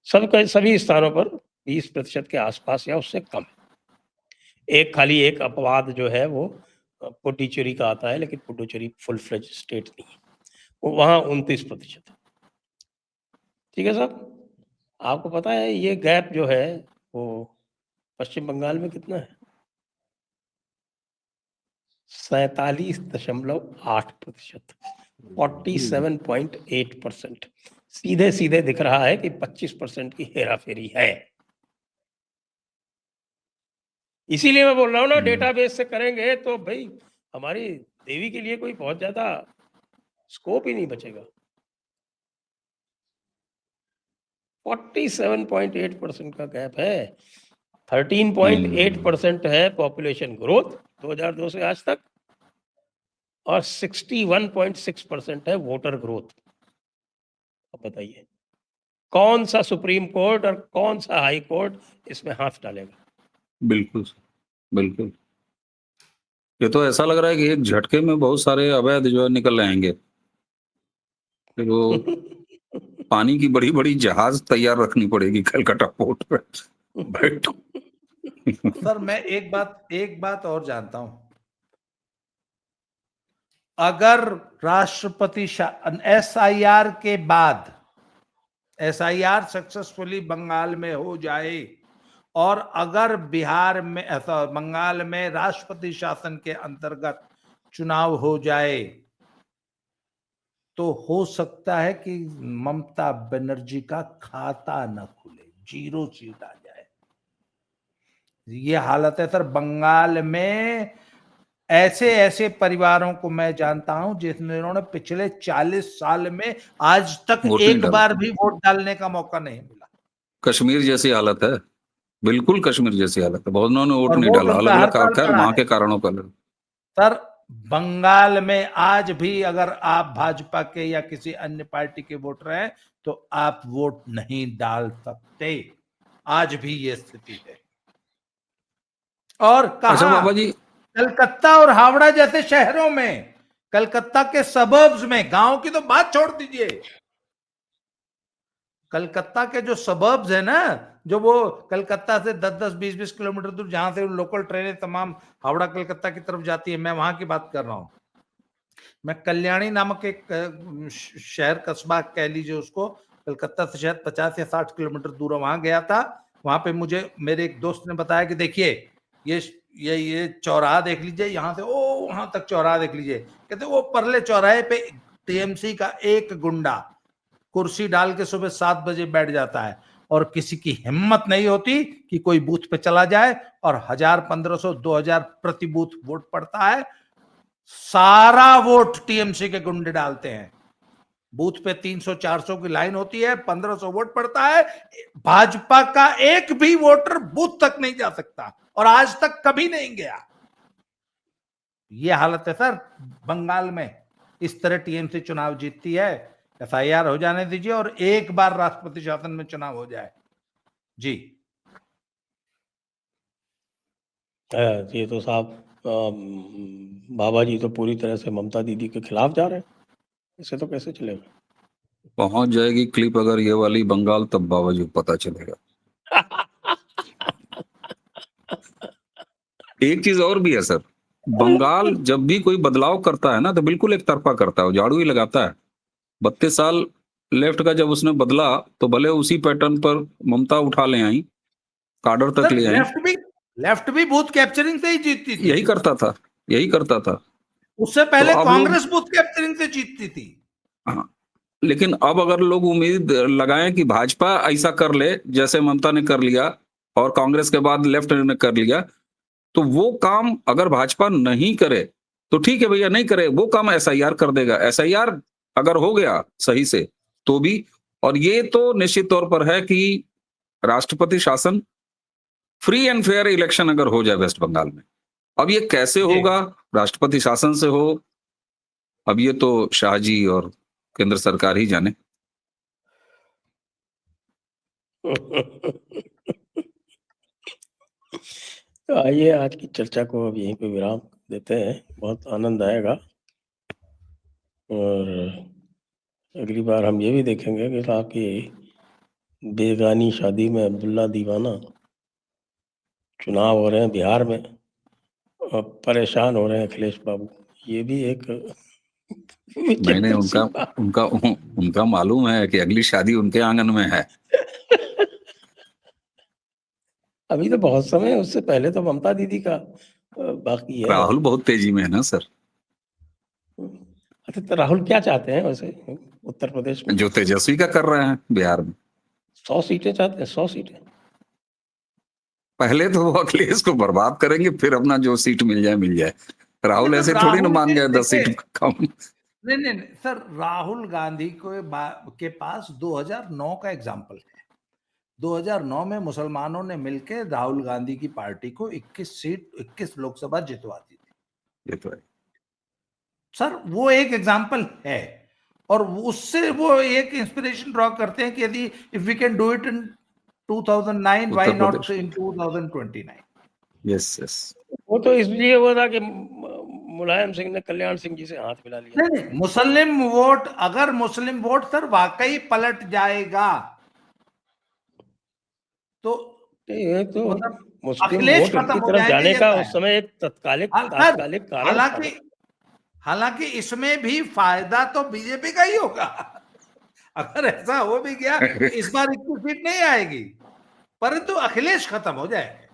Speaker 4: सभी स्थानों पर 20% के आसपास या उससे कम है। एक खाली एक अपवाद जो है वो पुडुचेरी का आता है, लेकिन पुडुचेरी फुल फ्लेज स्टेट नहीं है, वो वहाँ 29% है। ठीक है साहब, आपको पता है ये गैप जो है वो पश्चिम बंगाल में कितना है? 47.8%, 47.8%। सीधे सीधे दिख रहा है कि 25% की हेरा फेरी है। इसीलिए मैं बोल रहा हूँ ना, डेटाबेस से करेंगे तो भाई हमारी देवी के लिए कोई बहुत ज्यादा स्कोप ही नहीं बचेगा। 47.8% का गैप है। 13.8% है पॉपुलेशन ग्रोथ 2002 से आज तक और 61.6% है वोटर ग्रोथ। अब बताइए कौन सा सुप्रीम कोर्ट और कौन सा हाई कोर्ट इसमें हाथ डालेगा?
Speaker 3: बिल्कुल बिल्कुल। ये तो ऐसा लग रहा है कि एक झटके में बहुत सारे अवैध जो है निकल आएंगे। फिर वो पानी की बड़ी बड़ी जहाज तैयार रखनी पड़ेगी कलकत्ता पोर्ट पे बैठो।
Speaker 2: सर मैं एक बात और जानता हूं, अगर राष्ट्रपति SIR के बाद SIR सक्सेसफुली बंगाल में हो जाए और अगर बिहार में ऐसा बंगाल में राष्ट्रपति शासन के अंतर्गत चुनाव हो जाए तो हो सकता है कि ममता बनर्जी का खाता न खुले, 0 सीट आ जाए। ये हालत है सर बंगाल में। ऐसे ऐसे परिवारों को मैं जानता हूं जिन्होंने पिछले 40 साल में आज तक
Speaker 3: वोट नहीं
Speaker 2: एक
Speaker 3: डाला।
Speaker 2: बार भी वोट डालने का मौका नहीं मिला।
Speaker 3: कश्मीर जैसी हालत है, बिल्कुल कश्मीर जैसी हालत है। बहुत ने वोट
Speaker 2: और
Speaker 3: नहीं
Speaker 2: वोट
Speaker 3: डाला, अलग
Speaker 2: उनका हर
Speaker 3: अलग
Speaker 2: साल
Speaker 3: खैर
Speaker 2: पड़ा
Speaker 3: वहां
Speaker 2: है
Speaker 3: के कारणों का अलग।
Speaker 2: सर। बंगाल में आज भी अगर आप भाजपा के या किसी अन्य पार्टी के वोटर हैं तो आप वोट नहीं डाल सकते। आज भी ये स्थिति है। और
Speaker 3: अच्छा
Speaker 2: कहा
Speaker 3: बाबा जी,
Speaker 2: कलकत्ता और हावड़ा जैसे शहरों में, कलकत्ता के सबर्ब्स में, गांव की तो बात छोड़ दीजिए, कलकत्ता के जो सबर्ब्स है ना, जो वो कलकत्ता से 10-10, 20-20 किलोमीटर दूर जहां से लोकल ट्रेनें तमाम हावड़ा कलकत्ता की तरफ जाती है, मैं वहां की बात कर रहा हूं। मैं कल्याणी नामक एक शहर कस्बा कह लीजिए उसको, कलकत्ता से शायद 50 या 60 किलोमीटर दूर वहां गया था। वहां पे मुझे मेरे एक दोस्त ने बताया कि देखिए ये चौराहा देख लीजिए, यहाँ से ओ वहां तक चौराहा देख लीजिए। कहते वो परले चौराहे पे TMC का एक गुंडा कुर्सी डाल के सुबह 7 बजे बैठ जाता है और किसी की हिम्मत नहीं होती कि कोई बूथ पे चला जाए और 1000, 1500, 2000 प्रति बूथ वोट पड़ता है। सारा वोट TMC के गुंडे डालते हैं। बूथ पे 300-400 की लाइन होती है, 1500 वोट पड़ता है। भाजपा का एक भी वोटर बूथ तक नहीं जा सकता और आज तक कभी नहीं गया। ये हालत है सर बंगाल में। इस तरह TMC चुनाव जीतती है। FIR हो जाने दीजिए और एक बार राष्ट्रपति शासन में चुनाव हो जाए। जी
Speaker 4: ये तो साहब बाबा जी तो पूरी तरह से ममता दीदी के खिलाफ जा रहे हैं। इसे तो कैसे चलेगा?
Speaker 3: पहुंच जाएगी क्लिप अगर ये वाली बंगाल, तब बाबा जी को पता चलेगा। एक चीज और भी है सर, बंगाल जब भी कोई बदलाव करता है ना तो बिल्कुल एक तरफा करता है, झाड़ू ही लगाता है। 32 साल लेफ्ट का जब उसने बदला तो भले उसी पैटर्न पर ममता उठा ले आई, काडर तक
Speaker 2: सर
Speaker 3: ले आई,
Speaker 2: लेफ्ट भी बूथ कैप्चरिंग से ही जीतती थी।
Speaker 3: यही करता था।
Speaker 2: उससे
Speaker 3: तो
Speaker 2: पहले
Speaker 3: अब
Speaker 2: कांग्रेस बूथ कैप्चरिंग से जीतती थी।
Speaker 3: हाँ, लेकिन अब अगर लोग उम्मीद लगाएं कि भाजपा ऐसा कर ले जैसे ममता ने कर लिया और कांग्रेस के बाद लेफ्ट ने कर लिया, तो वो काम अगर भाजपा नहीं करे तो ठीक है भैया, नहीं करे, वो काम एसआईआर कर देगा। एसआईआर अगर हो गया सही से तो भी, और ये तो निश्चित तौर पर है कि राष्ट्रपति शासन, फ्री एंड फेयर इलेक्शन अगर हो जाए वेस्ट बंगाल में, अब ये कैसे
Speaker 2: जी।
Speaker 3: होगा, राष्ट्रपति शासन से हो, अब ये तो शाह जी और केंद्र सरकार ही जाने।
Speaker 4: तो आइए आज की चर्चा को अब यहीं पे विराम देते हैं। बहुत आनंद आएगा और अगली बार हम ये भी देखेंगे कि साहब की बेगानी शादी में अब्दुल्ला दीवाना, चुनाव हो रहे हैं बिहार में और परेशान हो रहे हैं अखिलेश बाबू। ये भी एक
Speaker 3: मैंने
Speaker 4: विचित्र सी
Speaker 3: उनका
Speaker 4: बात।
Speaker 3: उनका उनका मालूम है कि अगली शादी उनके आंगन में है।
Speaker 4: अभी तो बहुत समय है, उससे पहले तो ममता दीदी का बाकी है।
Speaker 3: राहुल बहुत तेजी में है ना सर।
Speaker 4: अच्छा, तो राहुल क्या चाहते हैं वैसे उत्तर प्रदेश में?
Speaker 3: जो तेजस्वी का कर रहे हैं बिहार में।
Speaker 4: 100 सीटें चाहते हैं, 100 सीटें।
Speaker 3: पहले तो वो अखिलेश को बर्बाद करेंगे, फिर अपना जो सीट मिल जाए। राहुल ऐसे थोड़ी ना
Speaker 2: राहुल
Speaker 3: मान गए 10
Speaker 2: देखिए,
Speaker 3: सीट कम।
Speaker 2: नहीं सर, राहुल गांधी के पास 2009 का एग्जाम्पल है। 2009 में मुसलमानों ने मिलकर राहुल गांधी की पार्टी को 21 लोकसभा जितवाती थी।
Speaker 3: ये तो है
Speaker 2: सर वो एक एग्जाम्पल है, और उससे वो एक इंस्पिरेशन ड्रॉ करते हैं कि यदि if we can do it in 2009 why
Speaker 3: Uttar
Speaker 2: not
Speaker 3: Pradesh.
Speaker 2: In 2029।
Speaker 3: Yes.
Speaker 4: वो तो इसलिए हुआ था कि मुलायम सिंह ने कल्याण सिंह जी से हाथ मिला लिया।
Speaker 2: नहीं, मुस्लिम वोट, अगर मुस्लिम वोट सर वाकई पलट जाएगा तो
Speaker 4: ये तो
Speaker 2: मतलब
Speaker 4: मुस्लिम
Speaker 2: अखिलेश
Speaker 4: वोट
Speaker 2: खत्म
Speaker 4: इनकी
Speaker 2: हो
Speaker 4: तरफ
Speaker 2: जाएंगे
Speaker 4: जाने
Speaker 2: ये
Speaker 4: का
Speaker 2: तय
Speaker 4: उस
Speaker 2: है।
Speaker 4: समय एक तात्कालिक
Speaker 2: सर
Speaker 4: कारण था ना।
Speaker 2: हालांकि इसमें भी फायदा तो बीजेपी का ही होगा। अगर ऐसा हो भी गया तो इस बार 21 सीट नहीं आएगी, परंतु अखिलेश खत्म हो जाएंगे।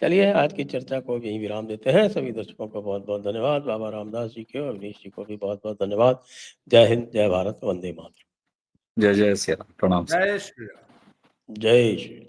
Speaker 4: चलिए आज की चर्चा को यहीं विराम देते हैं। सभी दर्शकों को बहुत बहुत धन्यवाद। बाबा रामदास जी के और अवनीश जी को भी बहुत बहुत धन्यवाद। जय हिंद, जय भारत, वंदे मातरम।
Speaker 3: जय जय श्री राम, प्रणाम सर।
Speaker 2: जय श्री राम।
Speaker 4: जय श्री